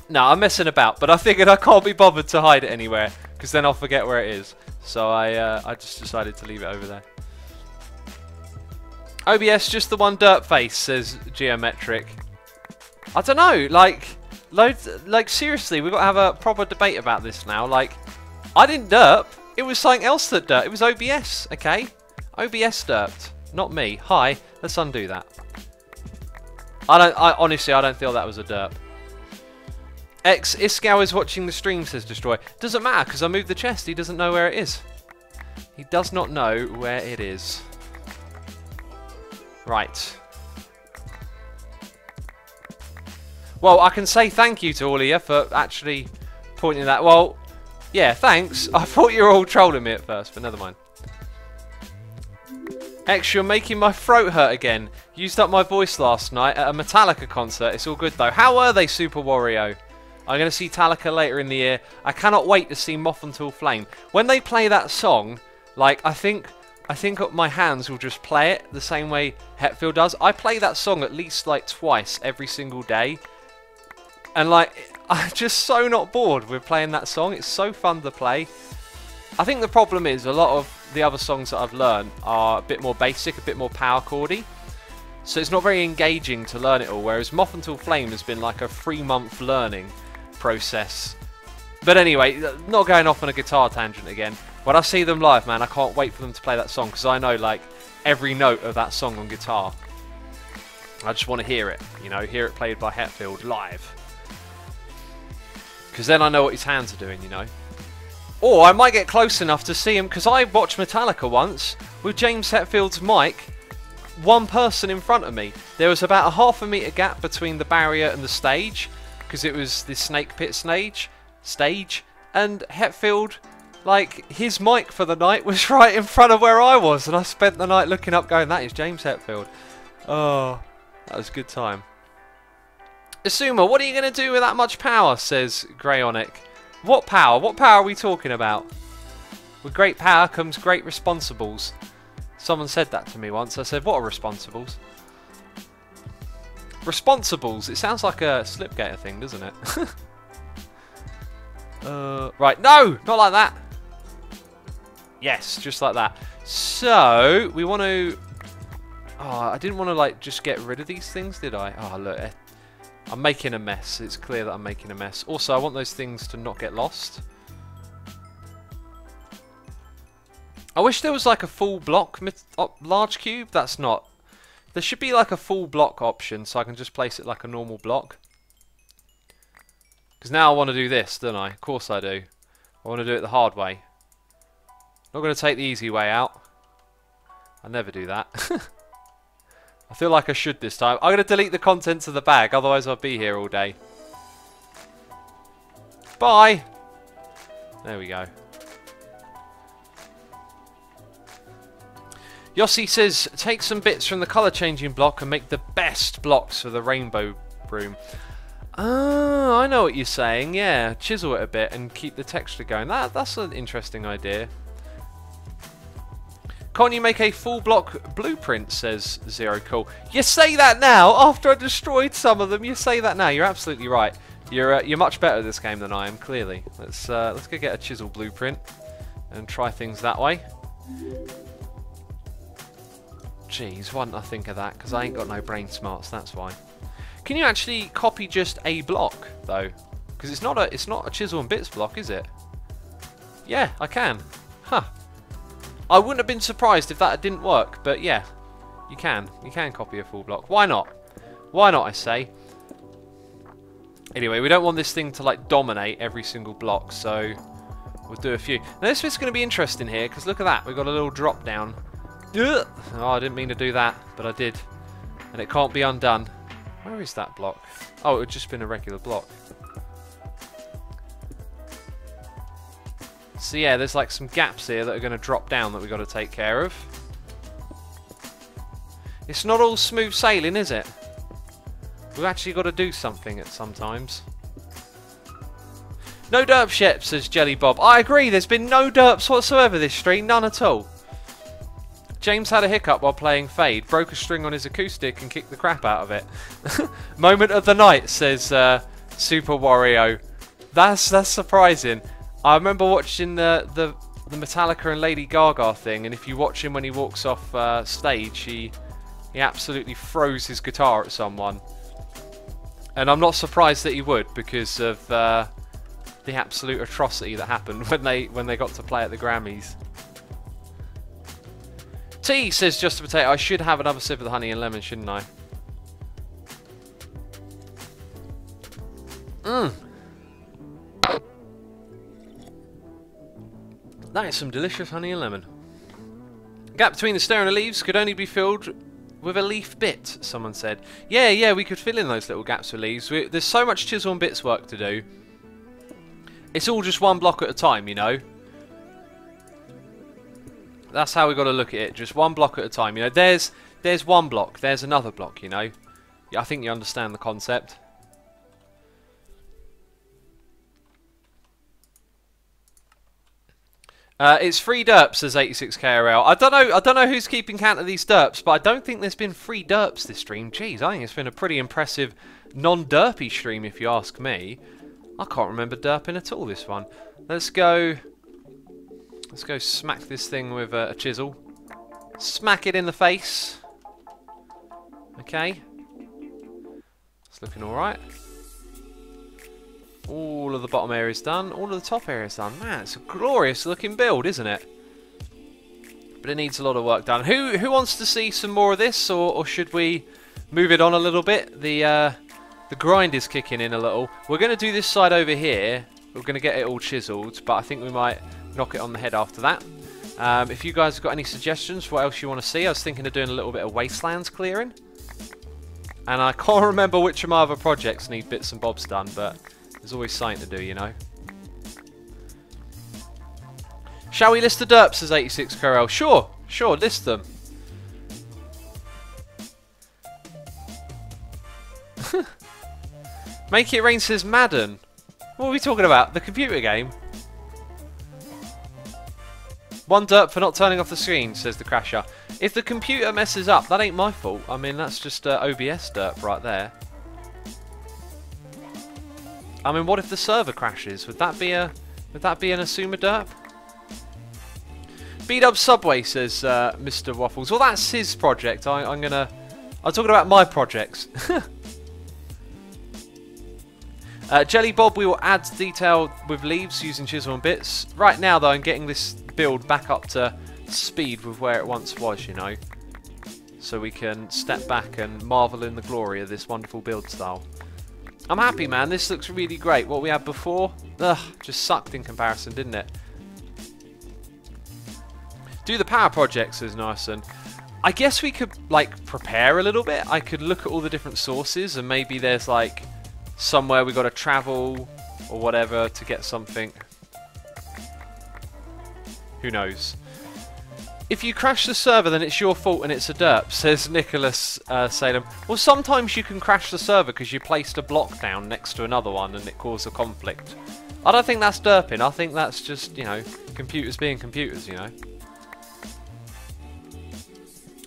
No, I'm messing about, but I figured I can't be bothered to hide it anywhere because then I'll forget where it is. So I just decided to leave it over there. OBS, just the one dirt face, says Geometric. I don't know, like seriously, we've got to have a proper debate about this now. Like, I didn't derp, it was something else that derped. It was OBS, okay? OBS derped, not me. Hi, let's undo that. Honestly, I don't feel that was a derp. X Iskow is watching the stream, says Destroy. Doesn't matter, because I moved the chest. He doesn't know where it is. He does not know where it is. Right. Well, I can say thank you to all of you for actually pointing that. Well, yeah, thanks. I thought you were all trolling me at first, but never mind. X, you're making my throat hurt again. Used up my voice last night at a Metallica concert. It's all good, though. How are they, Super Wario? I'm going to see Metallica later in the year. I cannot wait to see Moth Until Flame. When they play that song, like, I think my hands will just play it the same way Hetfield does. I play that song at least, like, twice every single day. And, like, I'm just so not bored with playing that song. It's so fun to play. I think the problem is a lot of the other songs that I've learned are a bit more basic, a bit more power chordy. So it's not very engaging to learn it all, whereas Moth Until Flame has been like a 3-month learning process. But anyway, not going off on a guitar tangent again. When I see them live, man, I can't wait for them to play that song, because I know, like, every note of that song on guitar. I just want to hear it, you know, hear it played by Hetfield live. Because then I know what his hands are doing, you know. Or I might get close enough to see him, because I watched Metallica once with James Hetfield's mic, one person in front of me. There was about a ½ meter gap between the barrier and the stage, because it was the Snake Pit stage, and Hetfield, like, his mic for the night was right in front of where I was, and I spent the night looking up going, that is James Hetfield. Oh, that was a good time. Asuma, what are you going to do with that much power, says Greyonic. What power? What power are we talking about? With great power comes great responsibles. Someone said that to me once. I said, what are responsibles? Responsibles. It sounds like a Slipgator thing, doesn't it? Right. No! Not like that. Yes, just like that. So, we want to... Oh, I didn't want to, like, just get rid of these things, did I? Oh, look. I'm making a mess. It's clear that I'm making a mess. Also, I want those things to not get lost. I wish there was like a full block large cube. That's not. There should be like a full block option so I can just place it like a normal block. Because now I want to do this, don't I? Of course I do. I want to do it the hard way. Not going to take the easy way out. I never do that. I feel like I should this time. I'm going to delete the contents of the bag, otherwise I'll be here all day. Bye! There we go. Yossi says, take some bits from the colour changing block and make the best blocks for the rainbow room. Ah, I know what you're saying. Yeah, chisel it a bit and keep the texture going. That's an interesting idea. Can't you make a full block blueprint, says Zero Cool. You say that now, after I destroyed some of them. You say that now. You're absolutely right. You're much better at this game than I am, clearly. Let's go get a chisel blueprint and try things that way. Jeez, why didn't I think of that? Because I ain't got no brain smarts, that's why. Can you actually copy just a block, though? Because it's not a chisel and bits block, is it? Yeah, I can. Huh. I wouldn't have been surprised if that didn't work, but yeah, you can. You can copy a full block. Why not? Why not, I say? Anyway, we don't want this thing to like dominate every single block, so we'll do a few. Now this bit's going to be interesting here, because look at that. We've got a little drop down. Oh, I didn't mean to do that, but I did. And it can't be undone. Where is that block? Oh, it would just been a regular block. So yeah, there's like some gaps here that are going to drop down that we've got to take care of. It's not all smooth sailing, is it? We've actually got to do something at sometimes. No derps yet, says Jelly Bob. I agree, there's been no derps whatsoever this stream, none at all. James had a hiccup while playing Fade, broke a string on his acoustic and kicked the crap out of it. Moment of the night, says Super Wario. That's surprising. I remember watching the Metallica and Lady Gaga thing, and if you watch him when he walks off stage, he absolutely throws his guitar at someone. And I'm not surprised that he would, because of the absolute atrocity that happened when they got to play at the Grammys. T says Just a Potato, I should have another sip of the honey and lemon, shouldn't I? That is some delicious honey and lemon. Gap between the stem and the leaves could only be filled with a leaf bit, someone said. Yeah, we could fill in those little gaps with leaves. There's so much chisel and bits work to do. It's all just one block at a time, you know. That's how we got to look at it. Just one block at a time. You know, there's one block. There's another block. You know. Yeah, I think you understand the concept. It's free derps, says 86KRL. I don't know who's keeping count of these derps, but I don't think there's been free derps this stream. Jeez, I think it's been a pretty impressive non-derpy stream, if you ask me. I can't remember derping at all this one. Let's go smack this thing with a chisel. Smack it in the face. Okay. It's looking alright. All of the bottom area is done. All of the top area is done. Man, it's a glorious looking build, isn't it? But it needs a lot of work done. Who wants to see some more of this, or should we move it on a little bit. The grind is kicking in a little. We're going to do this side over here. We're going to get it all chiseled, but I think we might knock it on the head after that. If you guys have got any suggestions for what else you want to see, I was thinking of doing a little bit of Wastelands clearing. And I can't remember which of my other projects need bits and bobs done, but there's always something to do, you know. Shall we list the derps, says 86 Corel? Sure, sure, list them. Make It Rain, says Madden. What are we talking about? The computer game? One derp for not turning off the screen, says the Crasher. If the computer messes up, that ain't my fault. I mean, that's just OBS derp right there. I mean, what if the server crashes? Would that be an Asuma derp? B-Dub Subway, says Mr. Waffles. Well, that's his project. I'm talking about my projects. Jelly Bob, we will add detail with leaves using chisel and bits. Right now, though, I'm getting this build back up to speed with where it once was, you know. So we can step back and marvel in the glory of this wonderful build style. I'm happy, man. This looks really great. What we had before, just sucked in comparison, didn't it? Do the power projects is nice, and I guess we could like prepare a little bit. I could look at all the different sources, and maybe there's like somewhere we got to travel or whatever to get something. Who knows? If you crash the server, then it's your fault and it's a derp, says Nicholas Salem. Well, sometimes you can crash the server because you placed a block down next to another one and it caused a conflict. I don't think that's derping. I think that's just, you know, computers being computers, you know.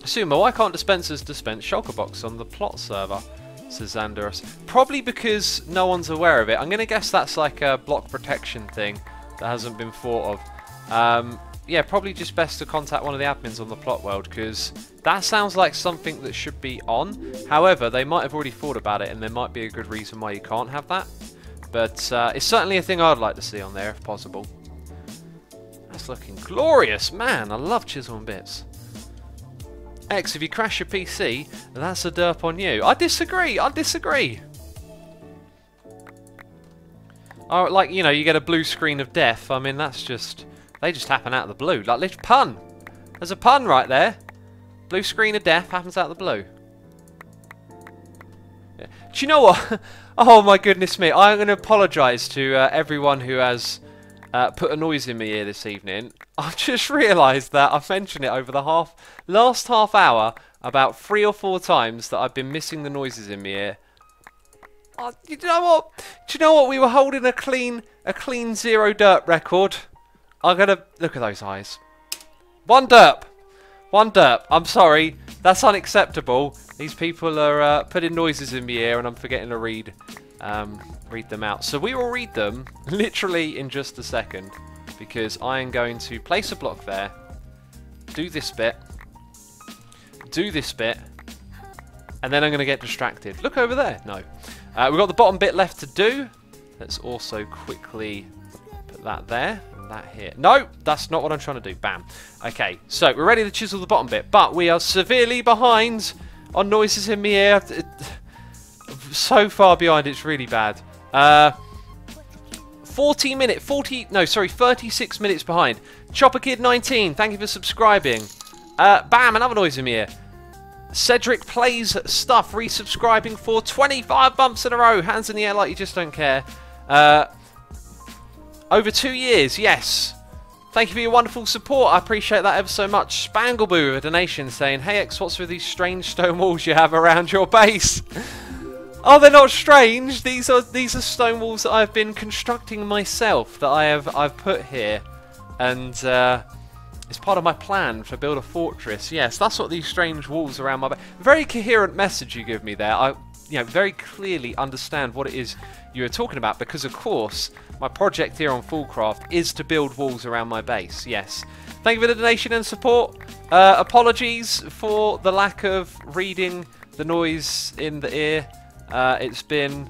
Sumo, why can't dispensers dispense shulker box on the plot server? Says Xanderus. Probably because no one's aware of it. I'm going to guess that's like a block protection thing that hasn't been thought of. Yeah, probably just best to contact one of the admins on the plot world, because that sounds like something that should be on. However, they might have already thought about it, and there might be a good reason why you can't have that. But it's certainly a thing I'd like to see on there, if possible. That's looking glorious, man. I love chisel and bits. X, if you crash your PC, that's a derp on you. I disagree. I disagree. Oh, like, you know, you get a blue screen of death. I mean, that's just... They just happen out of the blue. Like, little pun. There's a pun right there. Blue screen of death happens out of the blue. Yeah. Do you know what? Oh, my goodness me. I'm going to apologise to everyone who has put a noise in my ear this evening. I've just realised that I've mentioned it over the last half hour about 3 or 4 times that I've been missing the noises in my ear. Oh, you know what? Do you know what? We were holding a clean 0 derp record. I'm going to... Look at those eyes. One derp. One derp. I'm sorry. That's unacceptable. These people are putting noises in my ear and I'm forgetting to read them out. So we will read them literally in just a second, because I am going to place a block there, do this bit, and then I'm going to get distracted. Look over there. No. We've got the bottom bit left to do. Let's also quickly put that there. That here. No, that's not what I'm trying to do. Bam. Okay, so we're ready to chisel the bottom bit, but we are severely behind on noises in my ear. So far behind, it's really bad. 36 minutes behind. Chopper Kid 19, thank you for subscribing. Bam, another noise in my ear. Cedric Plays Stuff, resubscribing for 25 months in a row. Hands in the air like you just don't care. Over 2 years, yes. Thank you for your wonderful support. I appreciate that ever so much. Spangleboo with a donation saying, "Hey X, what's with these strange stone walls you have around your base?" Oh, they're not strange. These are stone walls that I've been constructing myself, that I've put here, and it's part of my plan to build a fortress. Yes, that's what these strange walls around my base. Very coherent message you give me there. I, you know, very clearly understand what it is you are talking about, because of course my project here on Foolcraft is to build walls around my base. Yes. Thank you for the donation and support. Apologies for the lack of reading the noise in the ear. It's been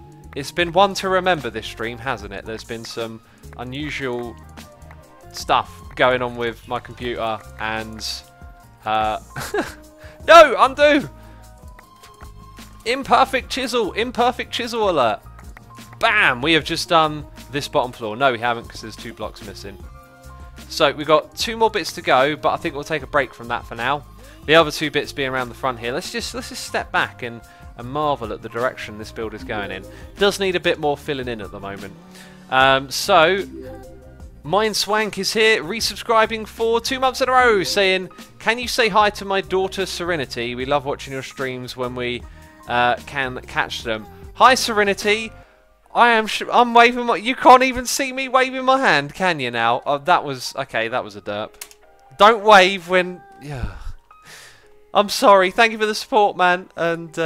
one to remember this stream, hasn't it? There's been some unusual stuff going on with my computer, and no, undo. Imperfect chisel. Imperfect chisel alert. Bam! We have just done this bottom floor. No, we haven't because there's 2 blocks missing. So we've got 2 more bits to go, but I think we'll take a break from that for now. The other 2 bits being around the front here. Let's just step back and marvel at the direction this build is going in. Does need a bit more filling in at the moment. So Mind Swank is here, resubscribing for 2 months in a row, saying, "Can you say hi to my daughter Serenity? We love watching your streams when we can catch them." Hi Serenity. I'm waving my... You can't even see me waving my hand, can you now? Oh, that was... Okay, that was a derp. Don't wave when... Yeah. I'm sorry. Thank you for the support, man. And,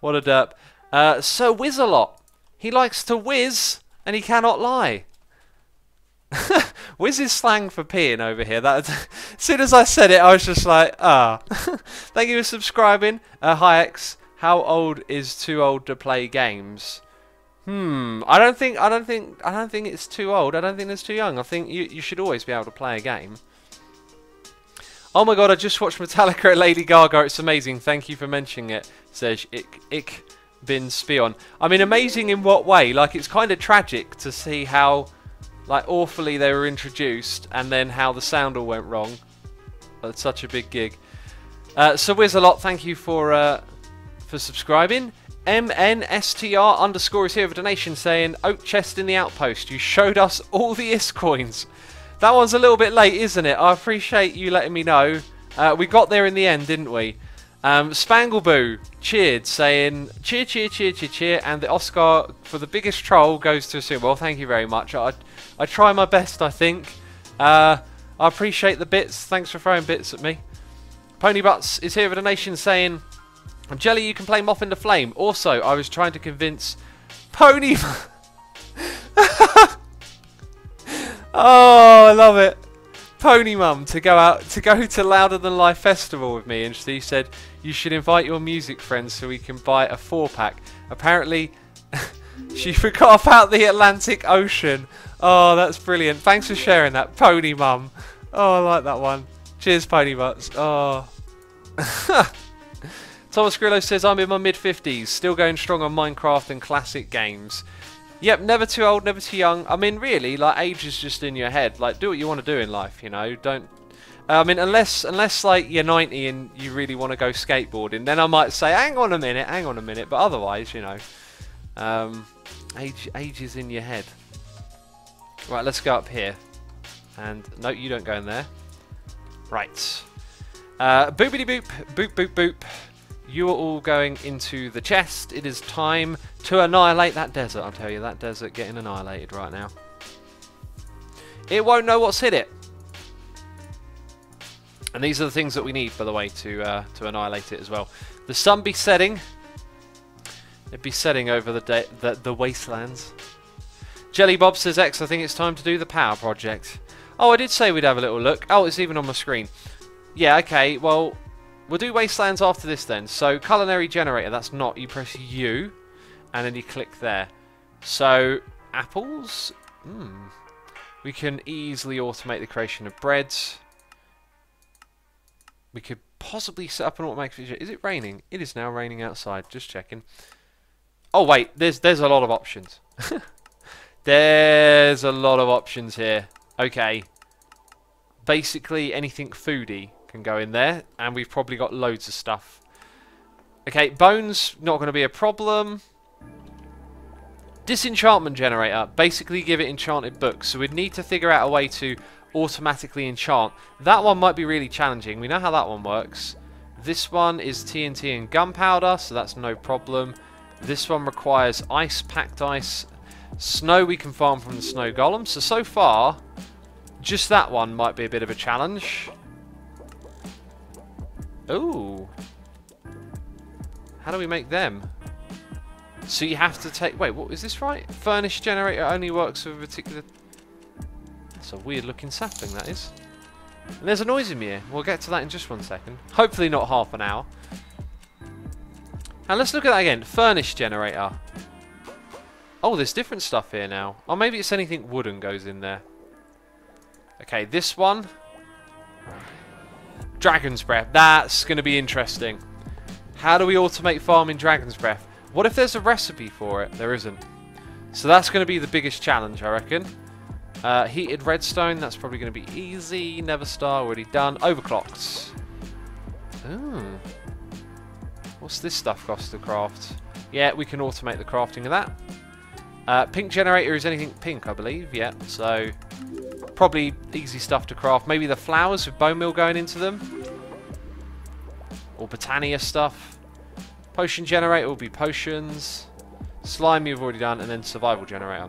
what a derp. So, whiz a lot. He likes to whiz, and he cannot lie. Whiz is slang for peeing over here. That, as soon as I said it, I was just like, ah. Thank you for subscribing. Hi, X. How old is too old to play games? I don't think it's too old. I don't think it's too young. I think you should always be able to play a game. Oh my god, I just watched Metallica at Lady Gaga. It's amazing. Thank you for mentioning it, says Ik bin Spion. I mean, amazing in what way? Like, it's kind of tragic to see how, like, awfully they were introduced and then how the sound all went wrong. That's such a big gig. So Wizalot, thank you for subscribing. MNSTR_ is here with a donation saying, "Oak chest in the outpost. You showed us all the IS coins." That one's a little bit late, isn't it? I appreciate you letting me know. We got there in the end, didn't we? Spangleboo cheered, saying, "Cheer, cheer, cheer, cheer, cheer." And the Oscar for the biggest troll goes to Sue. Well, thank you very much. I try my best, I think. I appreciate the bits. Thanks for throwing bits at me. Pony Butts is here with a donation saying, "I'm jelly you can play Moth in the Flame." Also, I was trying to convince Pony... Oh, I love it. Pony Mum to go to Louder Than Life Festival with me, and she said, "You should invite your music friends so we can buy a 4-pack. Apparently, she forgot about the Atlantic Ocean." Oh, that's brilliant. Thanks for sharing that, Pony Mum. Oh, I like that one. Cheers, Pony Butts. Oh. Thomas Grillo says, "I'm in my mid-50s, still going strong on Minecraft and classic games." Yep, never too old, never too young. I mean, really, like, age is just in your head. Like, do what you want to do in life, you know. Don't... I mean, unless, like, you're 90 and you really want to go skateboarding, then I might say, hang on a minute. But otherwise, you know, age is in your head. Right, let's go up here. And, no, you don't go in there. Right. Boopity boop, boop, boop, boop. You are all going into the chest. It is time to annihilate that desert. I'll tell you, that desert getting annihilated right now. It won't know what's hit it. And these are the things that we need, by the way, to annihilate it as well. The sun be setting. It'd be setting over the wastelands. Jelly Bob says, "X, I think it's time to do the power project." Oh, I did say we'd have a little look. Oh, it's even on my screen. Yeah, okay, well... We'll do Wastelands after this then. So, culinary generator, that's not. You press U, and then you click there. So, apples. We can easily automate the creation of breads. We could possibly set up an automatic feature. Is it raining? It is now raining outside. Just checking. Oh, wait. There's a lot of options. There's a lot of options here. Okay. Basically, anything foodie can go in there, and we've probably got loads of stuff. Okay, bones, not going to be a problem. Disenchantment generator, basically give it enchanted books, so we'd need to figure out a way to automatically enchant. That one might be really challenging. We know how that one works. This one is TNT and gunpowder, so that's no problem. This one requires ice, packed ice. Snow we can farm from the snow golem. So far, just that one might be a bit of a challenge. Ooh. How do we make them? So you have to take... Wait, what is this right? Furnace generator only works with a particular... That's a weird looking sapling, that is. And there's a noise in my ear. We'll get to that in just 1 second. Hopefully not half an hour. Now let's look at that again. Furnace generator. Oh, there's different stuff here now. Or maybe it's anything wooden goes in there. Okay, this one. Dragon's breath. That's going to be interesting. How do we automate farming Dragon's Breath? What if there's a recipe for it? There isn't. So that's going to be the biggest challenge, I reckon. Heated redstone, that's probably going to be easy. Never Star, already done. Overclocked. Ooh. What's this stuff cost to craft? Yeah, we can automate the crafting of that. Pink generator is anything pink, I believe. Yeah, so probably easy stuff to craft. Maybe the flowers with bone meal going into them. Or Botania stuff. Potion generator will be potions. Slime you've already done, and then survival generator.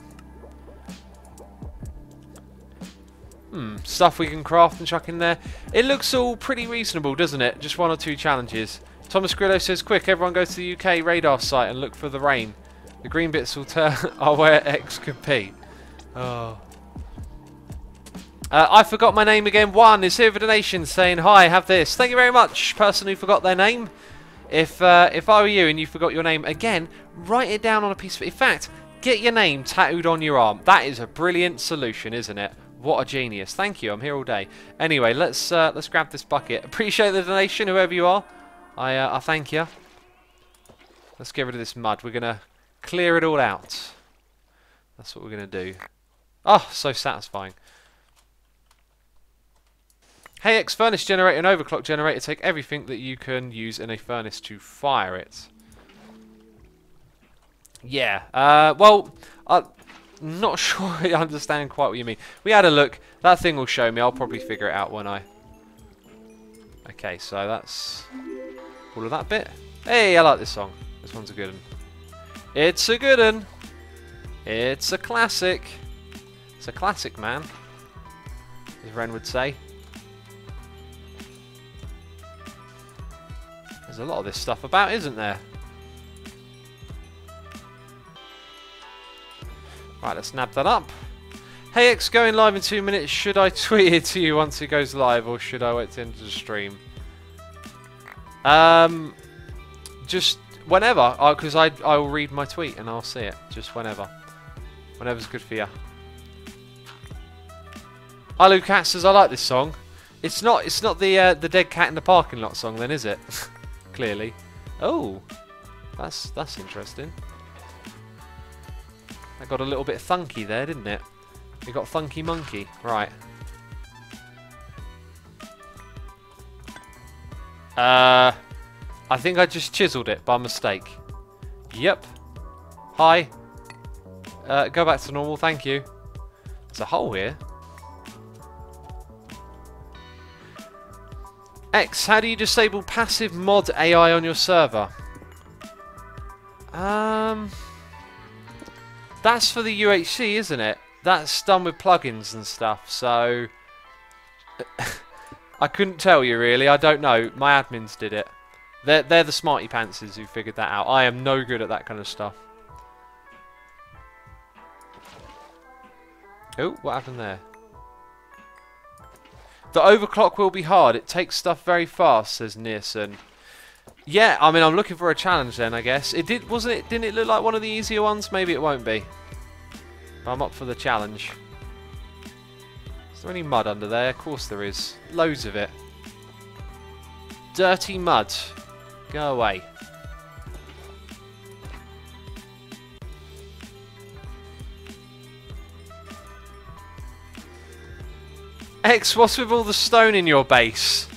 Stuff we can craft and chuck in there. It looks all pretty reasonable, doesn't it? Just 1 or 2 challenges. Thomas Grillo says, quick, everyone go to the UK radar site and look for the rain. The green bits will are where X could be. Oh. I forgot my name again. One is here for donation saying, hi, have this. Thank you very much, person who forgot their name. If I were you and you forgot your name again, write it down on a piece of... In fact, get your name tattooed on your arm. That is a brilliant solution, isn't it? What a genius. Thank you. I'm here all day. Anyway, let's grab this bucket. Appreciate the donation, whoever you are. I thank you. Let's get rid of this mud. We're going to clear it all out. That's what we're going to do. Oh, so satisfying. Hey, X furnace generator and overclock generator take everything that you can use in a furnace to fire it. Yeah. Well, not sure I understand quite what you mean. We had a look. That thing will show me. I'll probably figure it out when I... Okay, so that's all of that bit. Hey, I like this song. This one's a good one. It's a good one. It's a classic. It's a classic, man. As Ren would say. There's a lot of this stuff about, isn't there? Right, let's nab that up. Hey X, going live in 2 minutes. Should I tweet it to you once it goes live, or should I wait to end the stream? Just whenever, because I will read my tweet and I'll see it. Just whenever. Whenever's good for you. Alu Cat says, I like this song. It's not the dead cat in the parking lot song, then, is it? Clearly. Oh, that's interesting. That got a little bit thunky there, didn't it? It got Funky Monkey. Right. I think I just chiseled it by mistake. Yep. Hi. Go back to normal, thank you. There's a hole here. X, how do you disable passive mod AI on your server? That's for the UHC, isn't it? That's done with plugins and stuff, so... I couldn't tell you, really. I don't know. My admins did it. They're the smarty pantsers who figured that out. I am no good at that kind of stuff. Oh, what happened there? The overclock will be hard. It takes stuff very fast, says Nearson. Yeah, I mean, I'm looking for a challenge then, I guess. It did, wasn't it? Didn't it look like one of the easier ones? Maybe it won't be. But I'm up for the challenge. Is there any mud under there? Of course there is. Loads of it. Dirty mud. Go away. X, what's with all the stone in your base?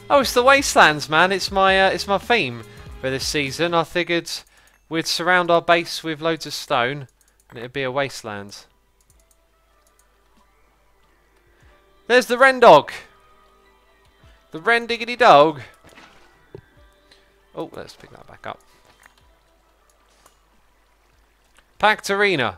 Oh, it's the Wastelands, man. It's my theme for this season. I figured we'd surround our base with loads of stone, and it'd be a wasteland. There's the wren dog. The wren diggity dog. Oh, let's pick that back up. Packed arena.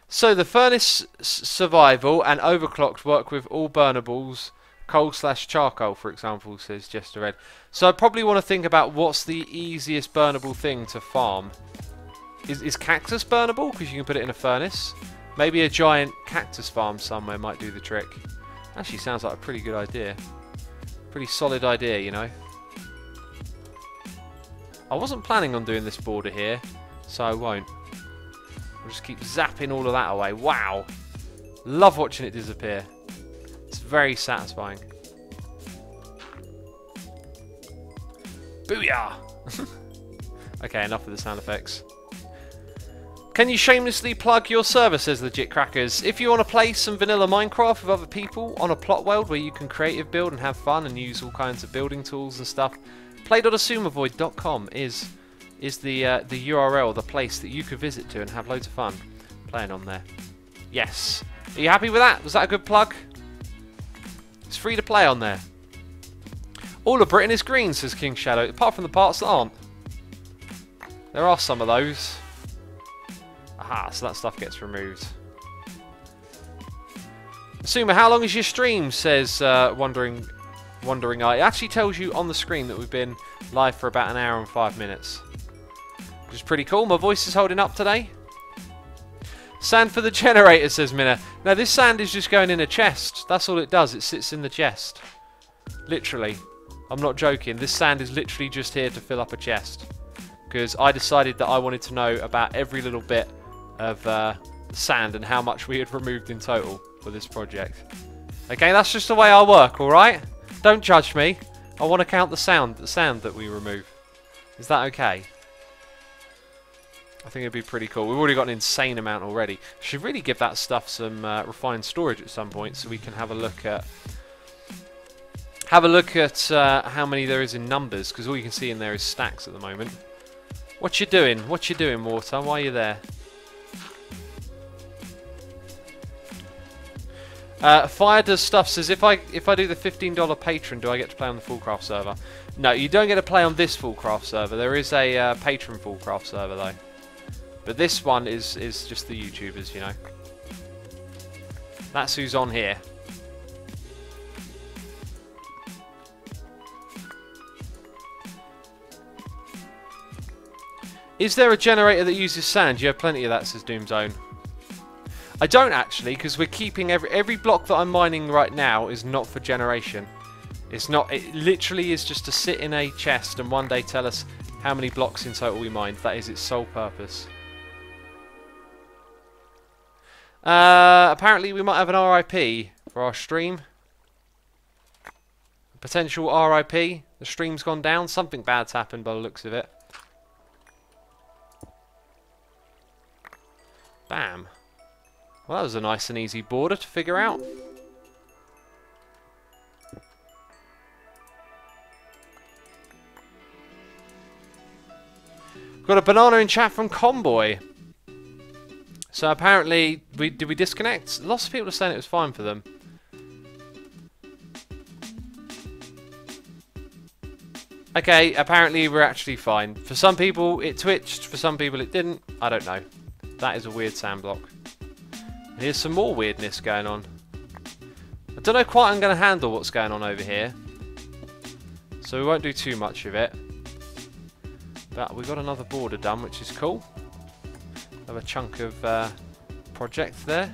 So the furnace survival and overclocked work with all burnables, coal/charcoal, for example, says Jester Red. So I probably want to think about what's the easiest burnable thing to farm. Is cactus burnable? Because you can put it in a furnace. Maybe a giant cactus farm somewhere might do the trick. Actually sounds like a pretty good idea. Pretty solid idea, you know. I wasn't planning on doing this border here, so I won't. We'll just keep zapping all of that away. Wow. Love watching it disappear. It's very satisfying. Booyah! Okay, enough with the sound effects. Can you shamelessly plug your server, says Legit Crackers. If you want to play some vanilla Minecraft with other people on a plot world where you can creative build and have fun and use all kinds of building tools and stuff, play.asumavoid.com is the URL, the place that you could visit to and have loads of fun playing on there. Yes. Are you happy with that? Was that a good plug? It's free to play on there. All of Britain is green, says King Shadow, apart from the parts that aren't. There are some of those. Aha, so that stuff gets removed. Asuma, how long is your stream? Says Wondering Eye. It actually tells you on the screen that we've been live for about an hour and 5 minutes. Which is pretty cool. My voice is holding up today. Sand for the generator, says Minna. Now this sand is just going in a chest. That's all it does. It sits in the chest. Literally. I'm not joking. This sand is literally just here to fill up a chest. Because I decided that I wanted to know about every little bit of sand and how much we had removed in total for this project. Okay, that's just the way I work, alright? Don't judge me. I want to count the sand that we remove. Is that okay? I think it'd be pretty cool. We've already got an insane amount already. Should really give that stuff some refined storage at some point so we can have a look at how many there is in numbers, because all you can see in there is stacks at the moment. What you doing? What you doing, Water? Why are you there? Fire does stuff says if I do the $15 patron, do I get to play on the Foolcraft server? No, you don't get to play on this Foolcraft server. There is a patron Foolcraft server though, but this one is just the YouTubers, you know. That's who's on here. Is there a generator that uses sand? You have plenty of that, says Doomzone. I don't actually, because we're keeping every block that I'm mining right now is not for generation. It's not. It literally is just to sit in a chest and one day tell us how many blocks in total we mined. That is its sole purpose. Apparently we might have an RIP for our stream. Potential RIP. The stream's gone down. Something bad's happened by the looks of it. Bam. Well, that was a nice and easy border to figure out. Got a banana in chat from Comboy. So apparently, did we disconnect? Lots of people are saying it was fine for them. Okay, apparently we're actually fine. For some people it twitched, for some people it didn't. I don't know. That is a weird sand block. Here's some more weirdness going on. I don't know quite I'm going to handle what's going on over here. So we won't do too much of it. But we've got another border done, which is cool. Have a chunk of project there.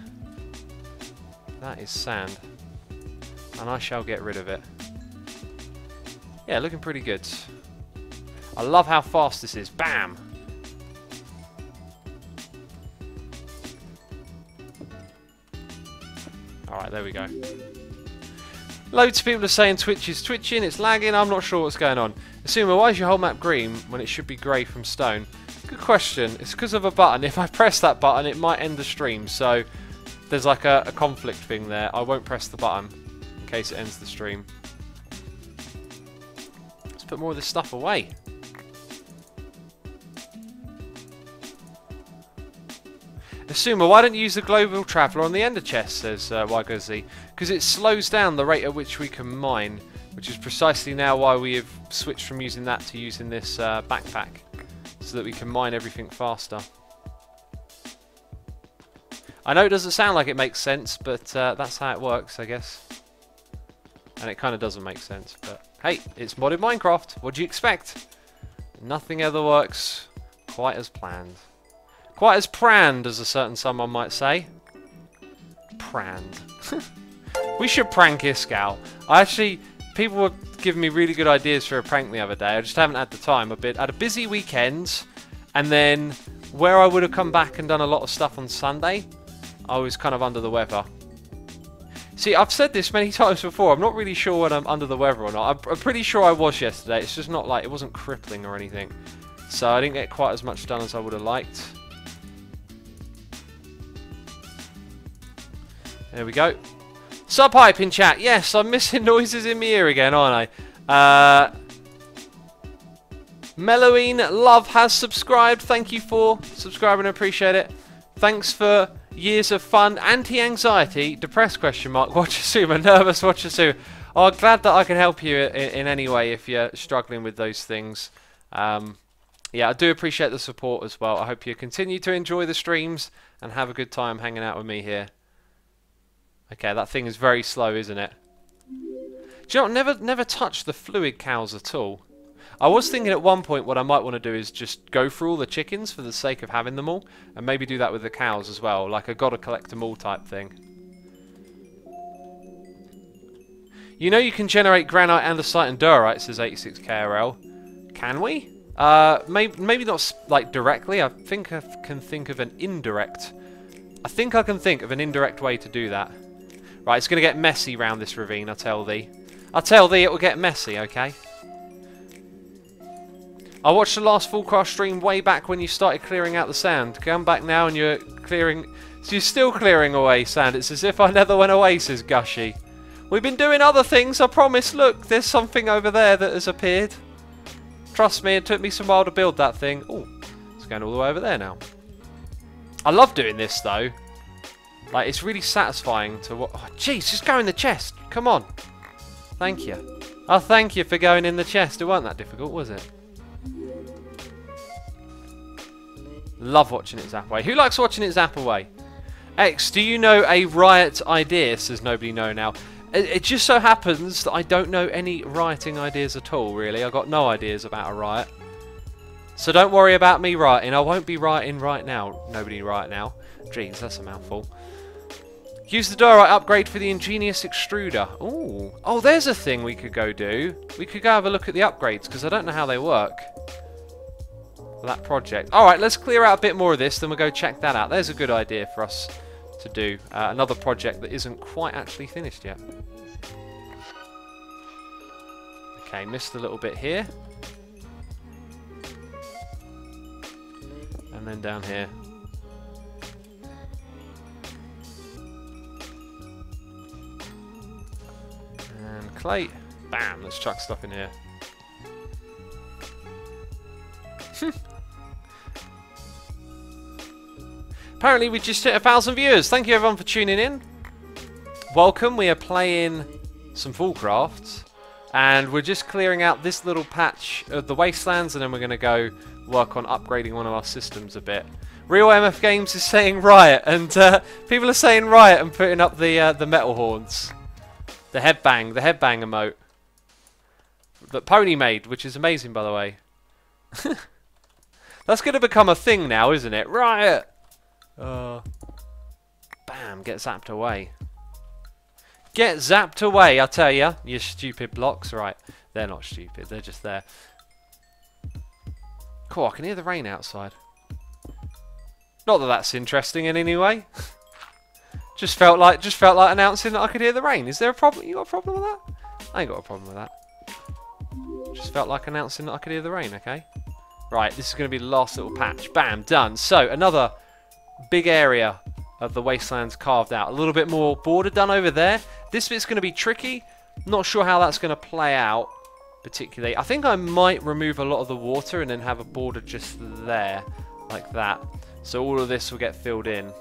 That is sand. And I shall get rid of it. Yeah, looking pretty good. I love how fast this is. Bam! Alright, there we go. Loads of people are saying Twitch is twitching, it's lagging, I'm not sure what's going on. Asuma, why is your whole map green when it should be grey from stone? Good question. It's because of a button. If I press that button, it might end the stream. So there's like a conflict thing there. I won't press the button in case it ends the stream. Let's put more of this stuff away. Asuma, why don't you use the Global Traveller on the Ender Chest, says Wygozy. Because it slows down the rate at which we can mine, which is precisely now why we have switched from using that to using this backpack, so that we can mine everything faster. I know it doesn't sound like it makes sense, but that's how it works, I guess. And it kind of doesn't make sense, but hey, it's modded Minecraft. What do you expect? Nothing ever works quite as planned. Quite as pranned, as a certain someone might say. Pranned. We should prank Iskal. People were giving me really good ideas for a prank the other day. I just haven't had the time. Had a busy weekend, and then where I would have come back and done a lot of stuff on Sunday, I was kind of under the weather. See, I've said this many times before. I'm not really sure when I'm under the weather or not. I'm pretty sure I was yesterday. It's just not like, it wasn't crippling or anything. So I didn't get quite as much done as I would have liked. There we go. Sub-hype in chat. Yes, I'm missing noises in my ear again, aren't I? Mellowine Love has subscribed. Thank you for subscribing. I appreciate it. Thanks for years of fun. Anti-anxiety. Depressed question mark. Watch a sumo. Nervous. Watch a sumo. Oh, glad that I can help you in any way if you're struggling with those things. Yeah, I do appreciate the support as well. I hope you continue to enjoy the streams and have a good time hanging out with me here. Okay, that thing is very slow, isn't it? Do you know, never touch the fluid cows at all. I was thinking at one point what I might want to do is just go through all the chickens for the sake of having them all, and maybe do that with the cows as well, like a gotta collect them all type thing. You know you can generate granite, andesite and diorite, says 86KRL. Can we? Maybe not like directly. I think I can think of an indirect. I think I can think of an indirect way to do that. Right, it's going to get messy round this ravine, I tell thee. I tell thee it will get messy, okay? I watched the last Foolcraft stream way back when you started clearing out the sand. Come back now and you're clearing... So you're still clearing away sand. It's as if I never went away, says Gushy. We've been doing other things, I promise. Look, there's something over there that has appeared. Trust me, it took me some while to build that thing. Oh, it's going all the way over there now. I love doing this, though. Like, it's really satisfying to... Oh, jeez, just go in the chest. Come on. Thank you. Oh, thank you for going in the chest. It wasn't that difficult, was it? Love watching it zap away. Who likes watching it zap away? X, do you know a riot idea? Says nobody know now. It just so happens that I don't know any rioting ideas at all, really. I've got no ideas about a riot. So don't worry about me rioting. I won't be rioting right now. Nobody right now. Jeez, that's a mouthful. Use the diorite upgrade for the ingenious extruder. Ooh. Oh, there's a thing we could go do. We could go have a look at the upgrades, because I don't know how they work. For that project. Alright, let's clear out a bit more of this, then we'll go check that out. There's a good idea for us to do. Another project that isn't quite actually finished yet. Okay, missed a little bit here. And then down here. And clay. Bam, let's chuck stuff in here. Apparently we just hit 1,000 viewers. Thank you everyone for tuning in. Welcome. We are playing some Foolcraft, and we're just clearing out this little patch of the Wastelands, and then we're going to go work on upgrading one of our systems a bit. Real MF Games is saying riot, and people are saying riot and putting up the metal horns, the headbang emote that Pony made, which is amazing, by the way. That's going to become a thing now, isn't it? Riot! Bam, get zapped away. Get zapped away, I tell ya. You stupid blocks. Right, they're not stupid, they're just there. Cool, I can hear the rain outside. Not that that's interesting in any way. just felt like announcing that I could hear the rain. Is there a problem? You got a problem with that? I ain't got a problem with that. Just felt like announcing that I could hear the rain, okay? Right, this is going to be the last little patch. Bam, done. So, another big area of the Wastelands carved out. A little bit more border done over there. This bit's going to be tricky. Not sure how that's going to play out, particularly. I think I might remove a lot of the water and then have a border just there, like that. So all of this will get filled in.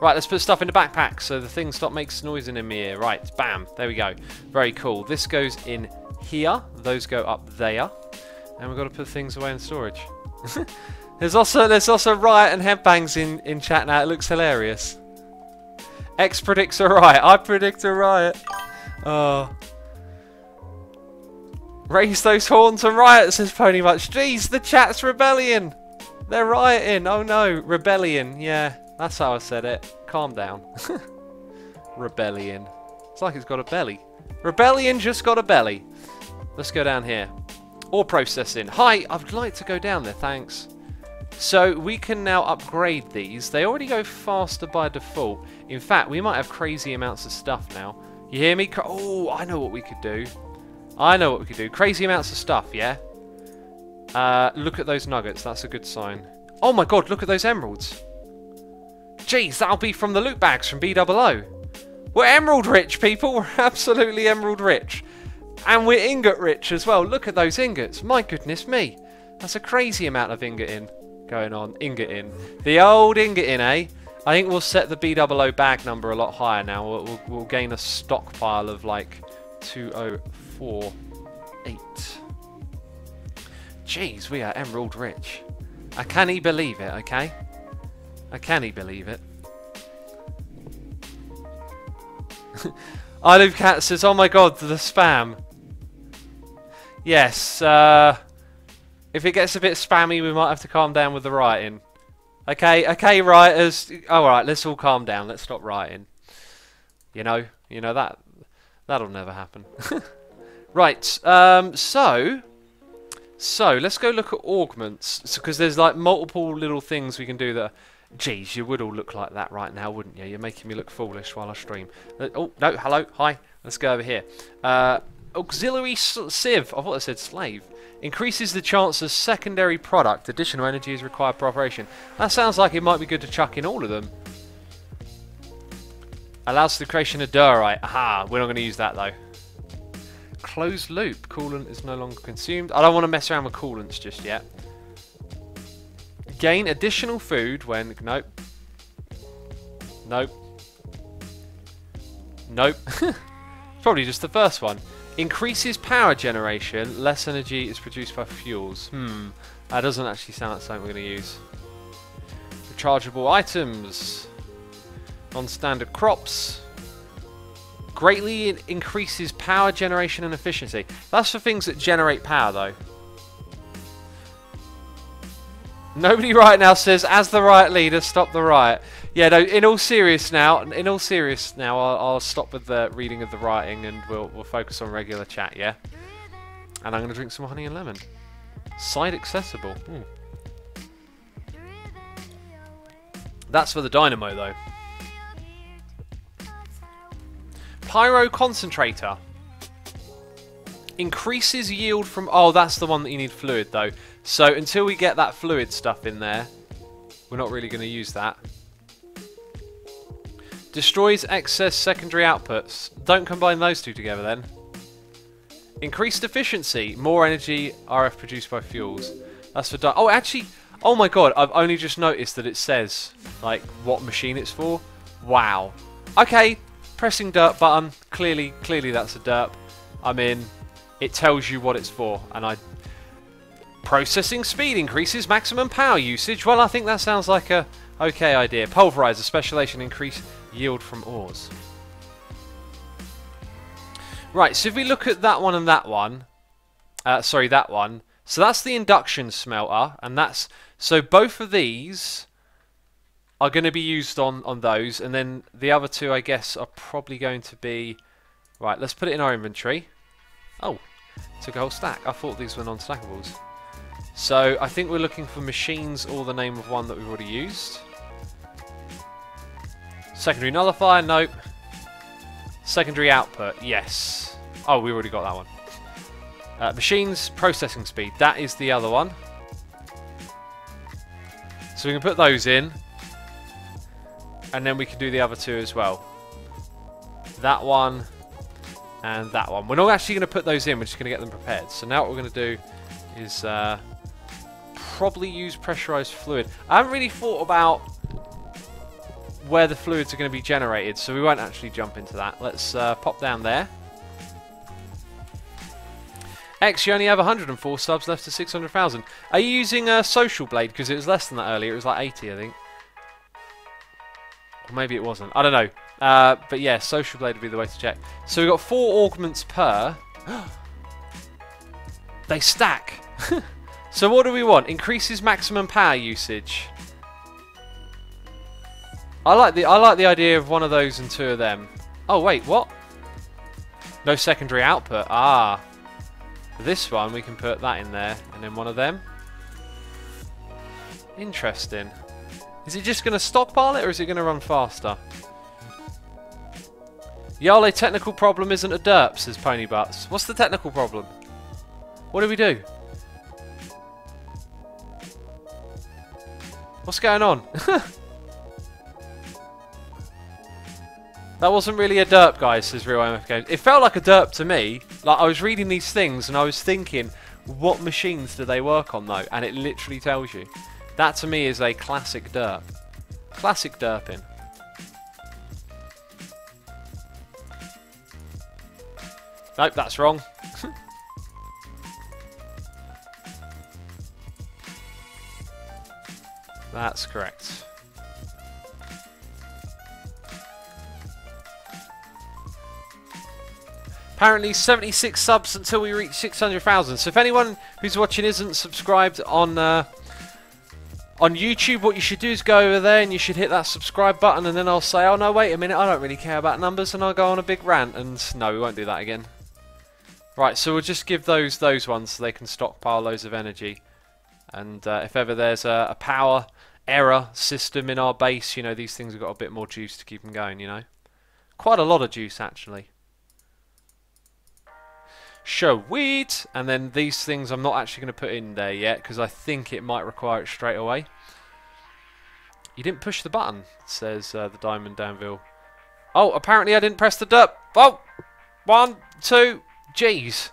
Right, let's put stuff in the backpack so the things stop making noise in my ear. Right, bam, there we go. Very cool. This goes in here. Those go up there. And we've got to put things away in storage. There's also riot and headbangs in chat now. It looks hilarious. X predicts a riot. I predict a riot. Oh. Raise those horns and riot, says Pony Much. Jeez, the chat's rebellion. They're rioting. Oh no, rebellion. Yeah, that's how I said it. Calm down. Rebellion. It's like it's got a belly. Rebellion just got a belly. Let's go down here. Ore processing. Hi, I'd like to go down there, thanks. So we can now upgrade these. They already go faster by default. In fact, we might have crazy amounts of stuff now. You hear me? Oh, I know what we could do. I know what we could do. Crazy amounts of stuff, yeah? Look at those nuggets. That's a good sign. Oh my god, look at those emeralds. Jeez, that'll be from the loot bags from BOO. We're emerald rich, people. We're absolutely emerald rich. And we're ingot rich as well. Look at those ingots. My goodness me. That's a crazy amount of ingot in going on. Ingot in. The old ingot in, eh? I think we'll set the BOO bag number a lot higher now. We'll gain a stockpile of like 2048. Jeez, we are emerald rich. I can't believe it, okay? I can't believe it. Olive Cat says, oh my god, the spam. Yes, if it gets a bit spammy, we might have to calm down with the writing. Okay, writers. Alright, let's all calm down. Let's stop writing. You know that'll never happen. Right, so let's go look at augments. Because there's like multiple little things we can do that... Geez, you would all look like that right now, wouldn't you? You're making me look foolish while I stream. Oh, no, hello, hi. Let's go over here. Auxiliary sieve. I thought I said slave. Increases the chance of secondary product. Additional energy is required per operation. That sounds like it might be good to chuck in all of them. Allows the creation of diorite. Aha, we're not going to use that though. Closed loop. Coolant is no longer consumed. I don't want to mess around with coolants just yet. Gain additional food when... Nope. Nope. Nope. Probably just the first one. Increases power generation. Less energy is produced by fuels. That doesn't actually sound like something we're going to use. Rechargeable items. Non-standard crops. Greatly increases power generation and efficiency. That's for things that generate power though. Nobody right now says, as the right leader, stop the riot. Yeah, no, in all seriousness now, I'll stop with the reading of the writing and we'll focus on regular chat, yeah? And I'm going to drink some honey and lemon. Side accessible. That's for the dynamo, though. Pyro concentrator. Increases yield from... Oh, that's the one that you need fluid, though. So until we get that fluid stuff in there, we're not really going to use that. Destroys excess secondary outputs. Don't combine those two together then. Increased efficiency. More energy RF produced by fuels. That's for... Oh, actually... Oh my god, I've only just noticed that it says, like, what machine it's for. Wow. Okay, pressing derp button. Clearly that's a derp. I'm in. It tells you what it's for, and I... Processing speed increases maximum power usage. Well, I think that sounds like a okay idea. Pulverizer, specialization, increase yield from ores. Right, so if we look at that one and that one... sorry, that one. So that's the induction smelter, and that's... So both of these are going to be used on those, and then the other two, I guess, are probably going to be... Right, let's put it in our inventory. Oh, took a whole stack. I thought these were non-stackables. So I think we're looking for machines or the name of one that we've already used. Secondary nullifier, nope. Secondary output, yes. Oh, we already got that one. Machines, processing speed, that is the other one. So we can put those in. And then we can do the other two as well. That one and that one. We're not actually going to put those in, we're just going to get them prepared. So now what we're going to do is probably use pressurized fluid. I haven't really thought about where the fluids are going to be generated, so we won't actually jump into that. Let's pop down there. X, you only have 104 subs left to 600,000. Are you using a Social Blade? Because it was less than that earlier. It was like 80, I think. Or maybe it wasn't. I don't know. But yeah, Social Blade would be the way to check. So we've got 4 augments per. They stack. So what do we want? Increases maximum power usage. I like the idea of one of those and 2 of them. Oh wait, what? No secondary output. Ah. This one we can put that in there and then one of them. Interesting. Is it just going to stockpile it, or is it going to run faster? Yale, technical problem isn't a derp, says Pony Butts. What's the technical problem? What do we do? What's going on? That wasn't really a derp, guys, says Real MF Games. It felt like a derp to me. Like, I was reading these things and I was thinking, what machines do they work on, though? And it literally tells you. That, to me, is a classic derp. Classic derping. Nope, that's wrong. That's correct. Apparently 76 subs until we reach 600,000. So if anyone who's watching isn't subscribed on YouTube, what you should do is go over there and you should hit that subscribe button, and then I'll say, oh no, wait a minute, I don't really care about numbers, and I'll go on a big rant, and no, we won't do that again. Right, so we'll just give those ones so they can stockpile loads of energy. And if ever there's a power error system in our base, you know, these things have got a bit more juice to keep them going, you know. Quite a lot of juice, actually. Show wheat, and then these things I'm not actually going to put in there yet because I think it might require it straight away. You didn't push the button, says the Diamond Danville. Oh, apparently I didn't press the derp. Oh, 1, 2, jeez.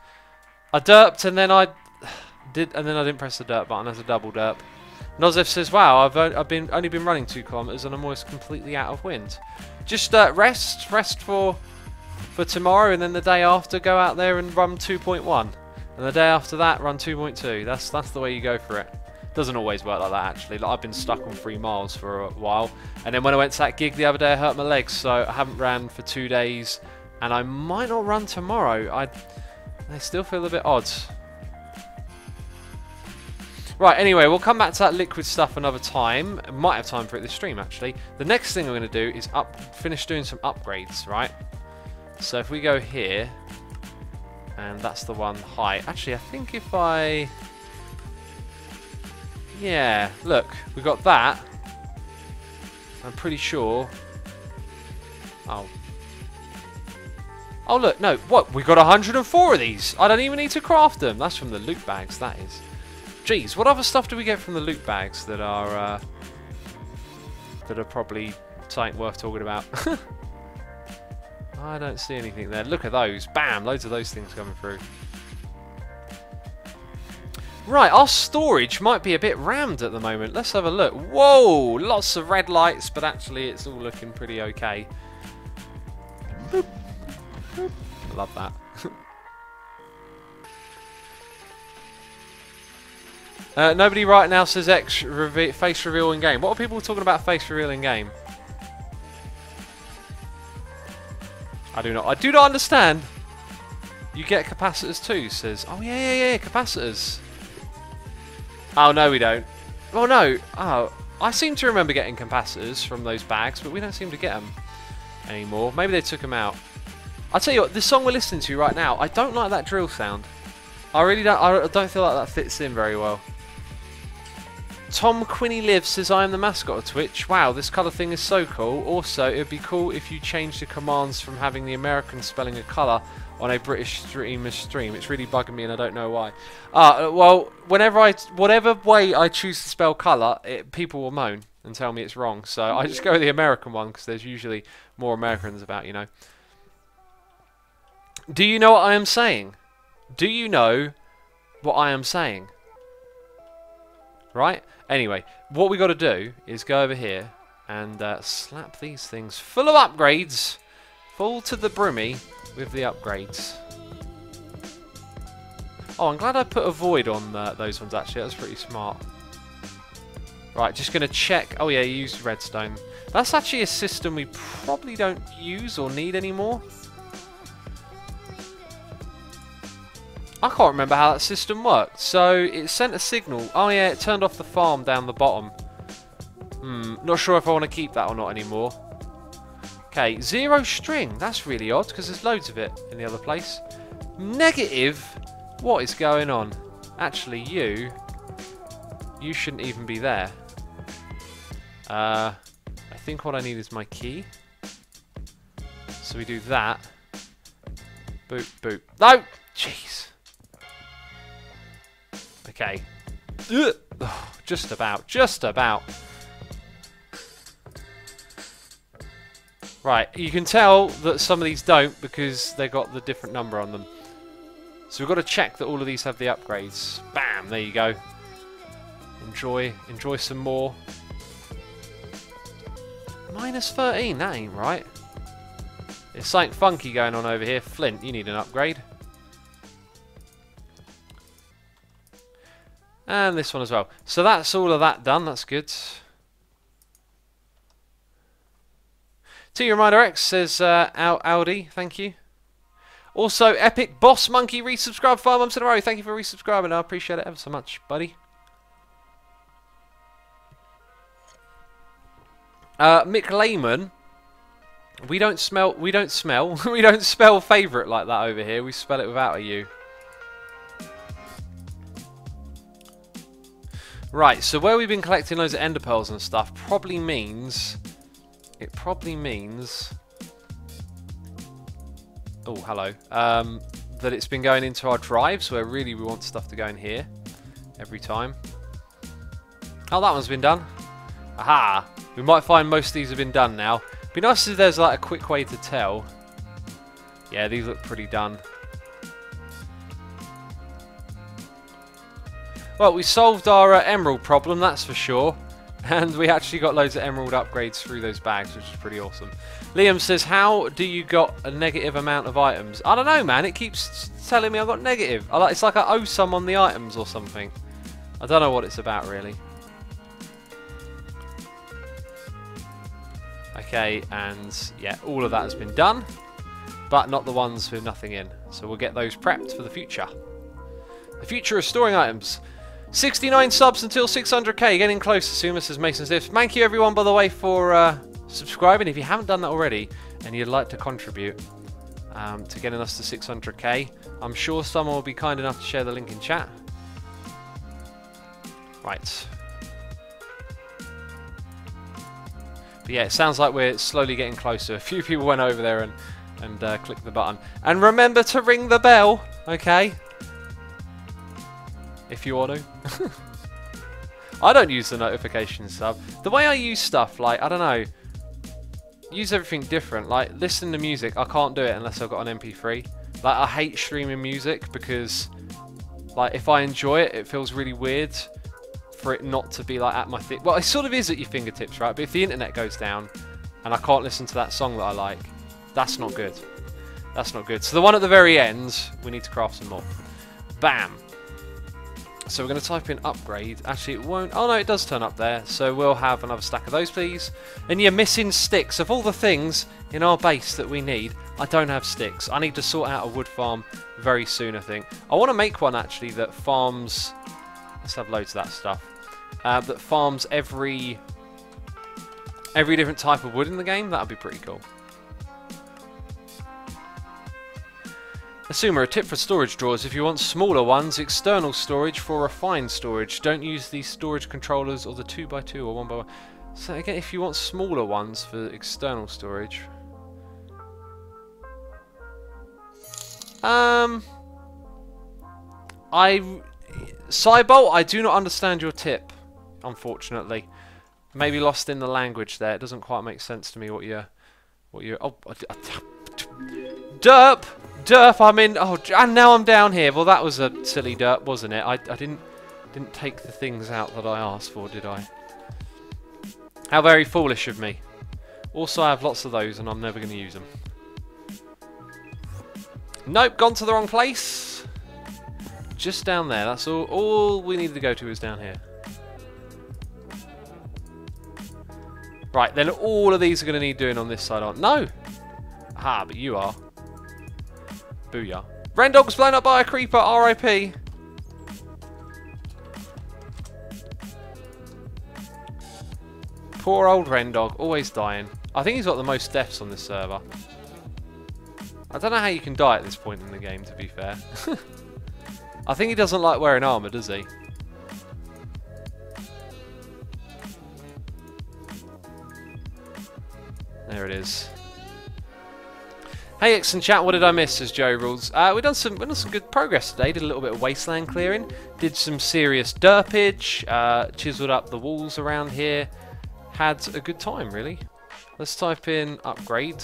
I derped and then I didn't press the derp button as a double derp. Nozef says, wow, I've only been running 2 kilometers and I'm almost completely out of wind. Just rest for tomorrow, and then the day after go out there and run 2.1, and the day after that run 2.2. That's the way you go for it. Doesn't always work like that, actually. Like, I've been stuck on 3 miles for a while, and then when I went to that gig the other day I hurt my legs, so I haven't ran for 2 days, and I might not run tomorrow. They still feel a bit odd. Right, anyway, we'll come back to that liquid stuff another time. Might have time for it this stream, actually. The next thing I'm going to do is finish doing some upgrades, right? So if we go here, and that's the one high. Actually, I think if I... Yeah, look, we got that. I'm pretty sure... Oh. Oh, look, no, what? We got 104 of these. I don't even need to craft them. That's from the loot bags, that is. Jeez, what other stuff do we get from the loot bags that are probably something worth talking about? I don't see anything there. Look at those. Bam! Loads of those things coming through. Right, our storage might be a bit rammed at the moment. Let's have a look. Whoa! Lots of red lights, but actually it's all looking pretty okay. Boop. Boop. Love that. Nobody right now says face reveal in game. What are people talking about face reveal in game? I do not understand. You get capacitors too, says. Oh yeah, capacitors. Oh no, we don't. Oh no. Oh, I seem to remember getting capacitors from those bags, but we don't seem to get them anymore. Maybe they took them out. I'll tell you what. The song we're listening to right now, I don't like that drill sound. I really don't. I don't feel like that fits in very well. Tom Quinny Lives says, I am the mascot of Twitch. Wow, this colour thing is so cool. Also, it would be cool if you changed the commands from having the American spelling of colour on a British streamer's stream. It's really bugging me and I don't know why. Well, whatever way I choose to spell colour, people will moan and tell me it's wrong. So I just go with the American one because there's usually more Americans about, you know. Do you know what I am saying? Do you know what I am saying? Right? Anyway, what we got to do is go over here and slap these things full of upgrades, full to the brimmy with the upgrades. Oh, I'm glad I put a void on those ones actually. That was pretty smart. Right, just going to check. Oh yeah, you used redstone. That's actually a system we probably don't use or need anymore. I can't remember how that system worked. So it sent a signal. Oh yeah, it turned off the farm down the bottom. Not sure if I want to keep that or not anymore. Okay, 0 string. That's really odd because there's loads of it in the other place. Negative. What is going on? Actually, you shouldn't even be there. I think what I need is my key. So we do that. Boop, boop. No! Jeez. Okay. Ugh. Oh, just about. Just about. Right, you can tell that some of these don't because they got the different number on them. So we've got to check that all of these have the upgrades. Bam! There you go. Enjoy some more. Minus 13, that ain't right. There's something funky going on over here. Flint, you need an upgrade. And this one as well. So that's all of that done. That's good. To your reminder X says Audi, thank you. Also, Epic Boss Monkey resubscribed 5 months in a row. Thank you for resubscribing. I appreciate it ever so much, buddy. Mick Lehman. We don't spell favourite like that over here. We spell it without a U. Right, so where we've been collecting loads of ender pearls and stuff probably means... It probably means... Oh, hello. That it's been going into our drives where really we want stuff to go in here every time. Oh, that one's been done. Aha! We might find most of these have been done now. Be nice if there's like a quick way to tell. Yeah, these look pretty done. Well, we solved our emerald problem, that's for sure. And we actually got loads of emerald upgrades through those bags, which is pretty awesome. Liam says, how do you got a negative amount of items? I don't know, man. It keeps telling me I've got negative. It's like I owe some on the items or something. I don't know what it's about, really. Okay, and yeah, all of that has been done. But not the ones with nothing in. So we'll get those prepped for the future. The future of storing items. 69 subs until 600k, getting closer. Sumas says Mason's Lifts. Thank you everyone, by the way, for subscribing. If you haven't done that already and you'd like to contribute to getting us to 600k, I'm sure someone will be kind enough to share the link in chat. Right. But yeah, it sounds like we're slowly getting closer. A few people went over there and clicked the button. And remember to ring the bell, okay? If you want to. I don't use the notification sub. The way I use stuff, like, I don't know, use everything different. Like, listen to music, I can't do it unless I've got an MP3. Like, I hate streaming music because, like, if I enjoy it, it feels really weird for it not to be, like, at my thing. Well, it sort of is at your fingertips, right? But if the internet goes down and I can't listen to that song that I like, that's not good. That's not good. So the one at the very end, we need to craft some more. Bam. So we're going to type in upgrade. Actually, it won't. Oh, no, it does turn up there. So we'll have another stack of those, please. And you're missing sticks. Of all the things in our base that we need, I don't have sticks. I need to sort out a wood farm very soon, I think. I want to make one, actually, that farms... Let's have loads of that stuff. That farms every different type of wood in the game. That would be pretty cool. Assumer, a tip for storage drawers: if you want smaller ones, external storage for refined storage. Don't use these storage controllers or the 2x2 or 1x1. So again, if you want smaller ones for external storage. Cybolt, I do not understand your tip, unfortunately. Maybe lost in the language there. It doesn't quite make sense to me what you're oh, derp! Derp, I'm in. Oh, and now I'm down here. Well, that was a silly derp, wasn't it? I didn't take the things out that I asked for, did I? How very foolish of me. Also, I have lots of those, and I'm never going to use them. Nope, gone to the wrong place. Just down there. That's all. All we needed to go to is down here. Right, then all of these are going to need doing on this side, aren't? No. Ah, but you are. Booyah. Rendog's blown up by a creeper, RIP. Poor old Rendog, always dying. I think he's got the most deaths on this server. I don't know how you can die at this point in the game, to be fair. I think he doesn't like wearing armour, does he? There it is. Hey X and chat, what did I miss? Says Joe Rules. We've done some good progress today. Did a little bit of wasteland clearing. Did some serious derpage. Chiseled up the walls around here. Had a good time, really. Let's type in upgrade.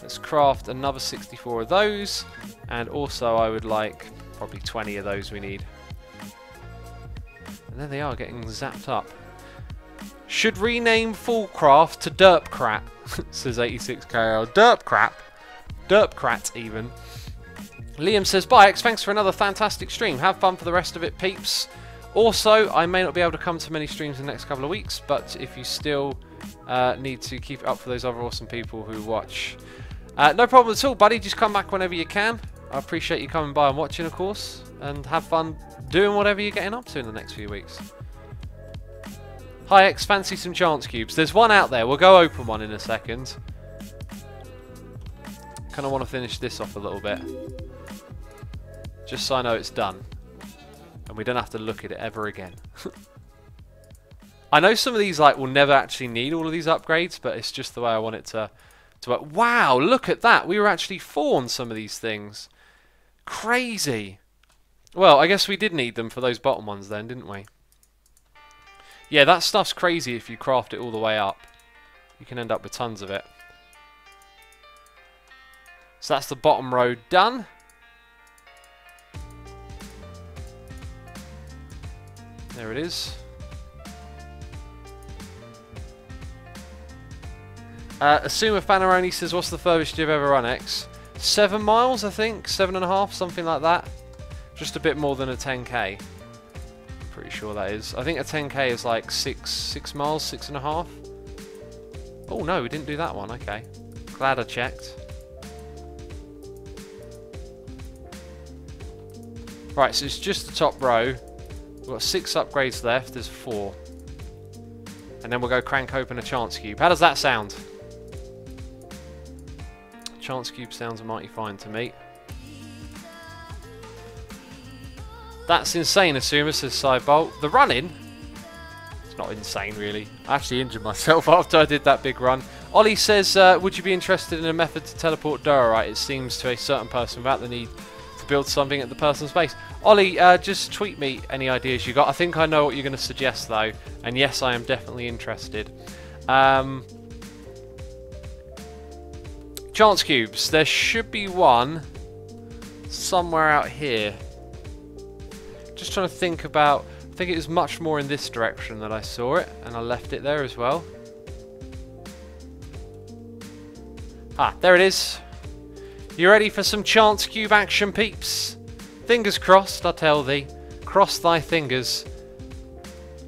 Let's craft another 64 of those. And also I would like probably 20 of those we need. And there they are, getting zapped up. Should rename Foolcraft to Derpcrat, says 86KL. Derpcrap. Derpcrat, even. Liam says, bye X, thanks for another fantastic stream. Have fun for the rest of it, peeps. Also, I may not be able to come to many streams in the next couple of weeks, but if you still need to keep it up for those other awesome people who watch. No problem at all, buddy. Just come back whenever you can. I appreciate you coming by and watching, of course. And have fun doing whatever you're getting up to in the next few weeks. Hi X, fancy some chance cubes. There's one out there. We'll go open one in a second. Kind of want to finish this off a little bit. Just so I know it's done. And we don't have to look at it ever again. I know some of these will never actually need all of these upgrades, but it's just the way I want it to work. Wow, look at that. We were actually 4 on some of these things. Crazy. Well, I guess we did need them for those bottom ones then, didn't we? Yeah, that stuff's crazy if you craft it all the way up. You can end up with tons of it. So that's the bottom row done. There it is. Asuma Fanaroni says, what's the furthest you've ever run, X? 7 miles, I think. 7.5, something like that. Just a bit more than a 10k. Pretty sure that is. I think a 10k is like 6 miles, 6.5. Oh no, we didn't do that one. Okay. Glad I checked. Right, so it's just the top row. We've got 6 upgrades left. There's 4. And then we'll go crank open a chance cube. How does that sound? Chance cube sounds mighty fine to me. That's insane, Asuma, says Cybolt. The running? It's not insane, really. I actually injured myself after I did that big run. Ollie says, would you be interested in a method to teleport Durarite? It seems to a certain person without the need to build something at the person's base. Ollie, just tweet me any ideas you got. I think I know what you're going to suggest, though. And yes, I am definitely interested. Chance cubes. There should be one somewhere out here. Just trying to think about... I think it was much more in this direction that I saw it. And I left it there as well. Ah, there it is. You ready for some chance cube action, peeps? Fingers crossed, I tell thee. Cross thy fingers.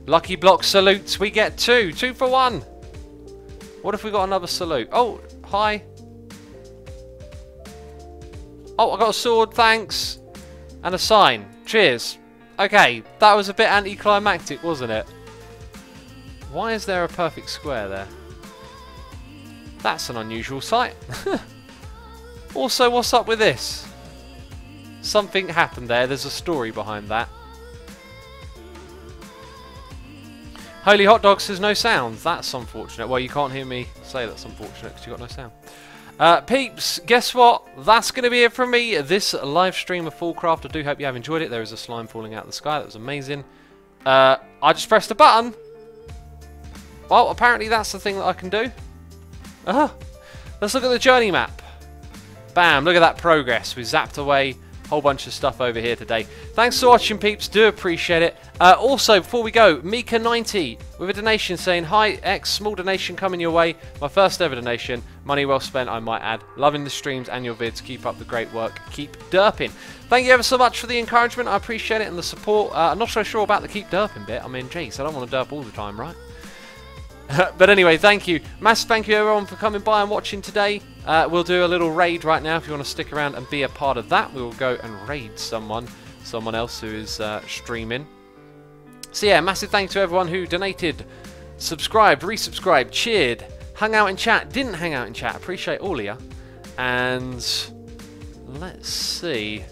Lucky block salutes. We get 2. 2 for 1. What if we got another salute? Oh, hi. Oh, I got a sword, thanks. And a sign. Cheers. Okay, that was a bit anticlimactic, wasn't it? Why is there a perfect square there? That's an unusual sight. Also, what's up with this? Something happened there. There's a story behind that. Holy Hot Dog says no sound. That's unfortunate. Well, you can't hear me say that's unfortunate because you got no sound. Peeps, guess what? That's going to be it from me. This live stream of Foolcraft. I do hope you have enjoyed it. There is a slime falling out of the sky. That was amazing. I just pressed a button. Well, apparently that's the thing that I can do. Let's look at the journey map. Bam, look at that progress. We zapped away a whole bunch of stuff over here today. Thanks for watching, peeps. Do appreciate it. Also, before we go, Mika90 with a donation saying, hi, X, small donation coming your way. My first ever donation. Money well spent, I might add. Loving the streams and your vids. Keep up the great work. Keep derping. Thank you ever so much for the encouragement. I appreciate it and the support. I'm not so sure about the keep derping bit. I mean, jeez, I don't want to derp all the time, right? But anyway, thank you. Massive thank you everyone for coming by and watching today. We'll do a little raid right now. If you want to stick around and be a part of that, we will go and raid someone else who is streaming. So yeah, massive thanks to everyone who donated, subscribed, resubscribed, cheered, hung out in chat, didn't hang out in chat. Appreciate all of you. And let's see.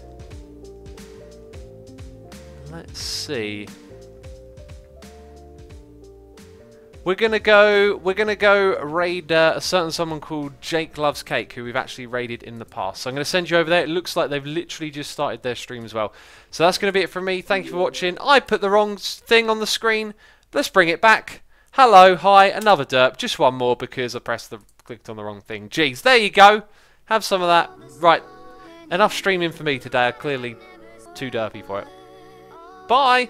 We're gonna go raid a certain someone called Jake Loves Cake, who we've actually raided in the past. So I'm gonna send you over there. It looks like they've literally just started their stream as well. So that's gonna be it from me. Thank you for watching. I put the wrong thing on the screen. Let's bring it back. Hello, hi, another derp. Just one more because I clicked on the wrong thing. Jeez, there you go. Have some of that. Right, enough streaming for me today. I'm clearly too derpy for it. Bye.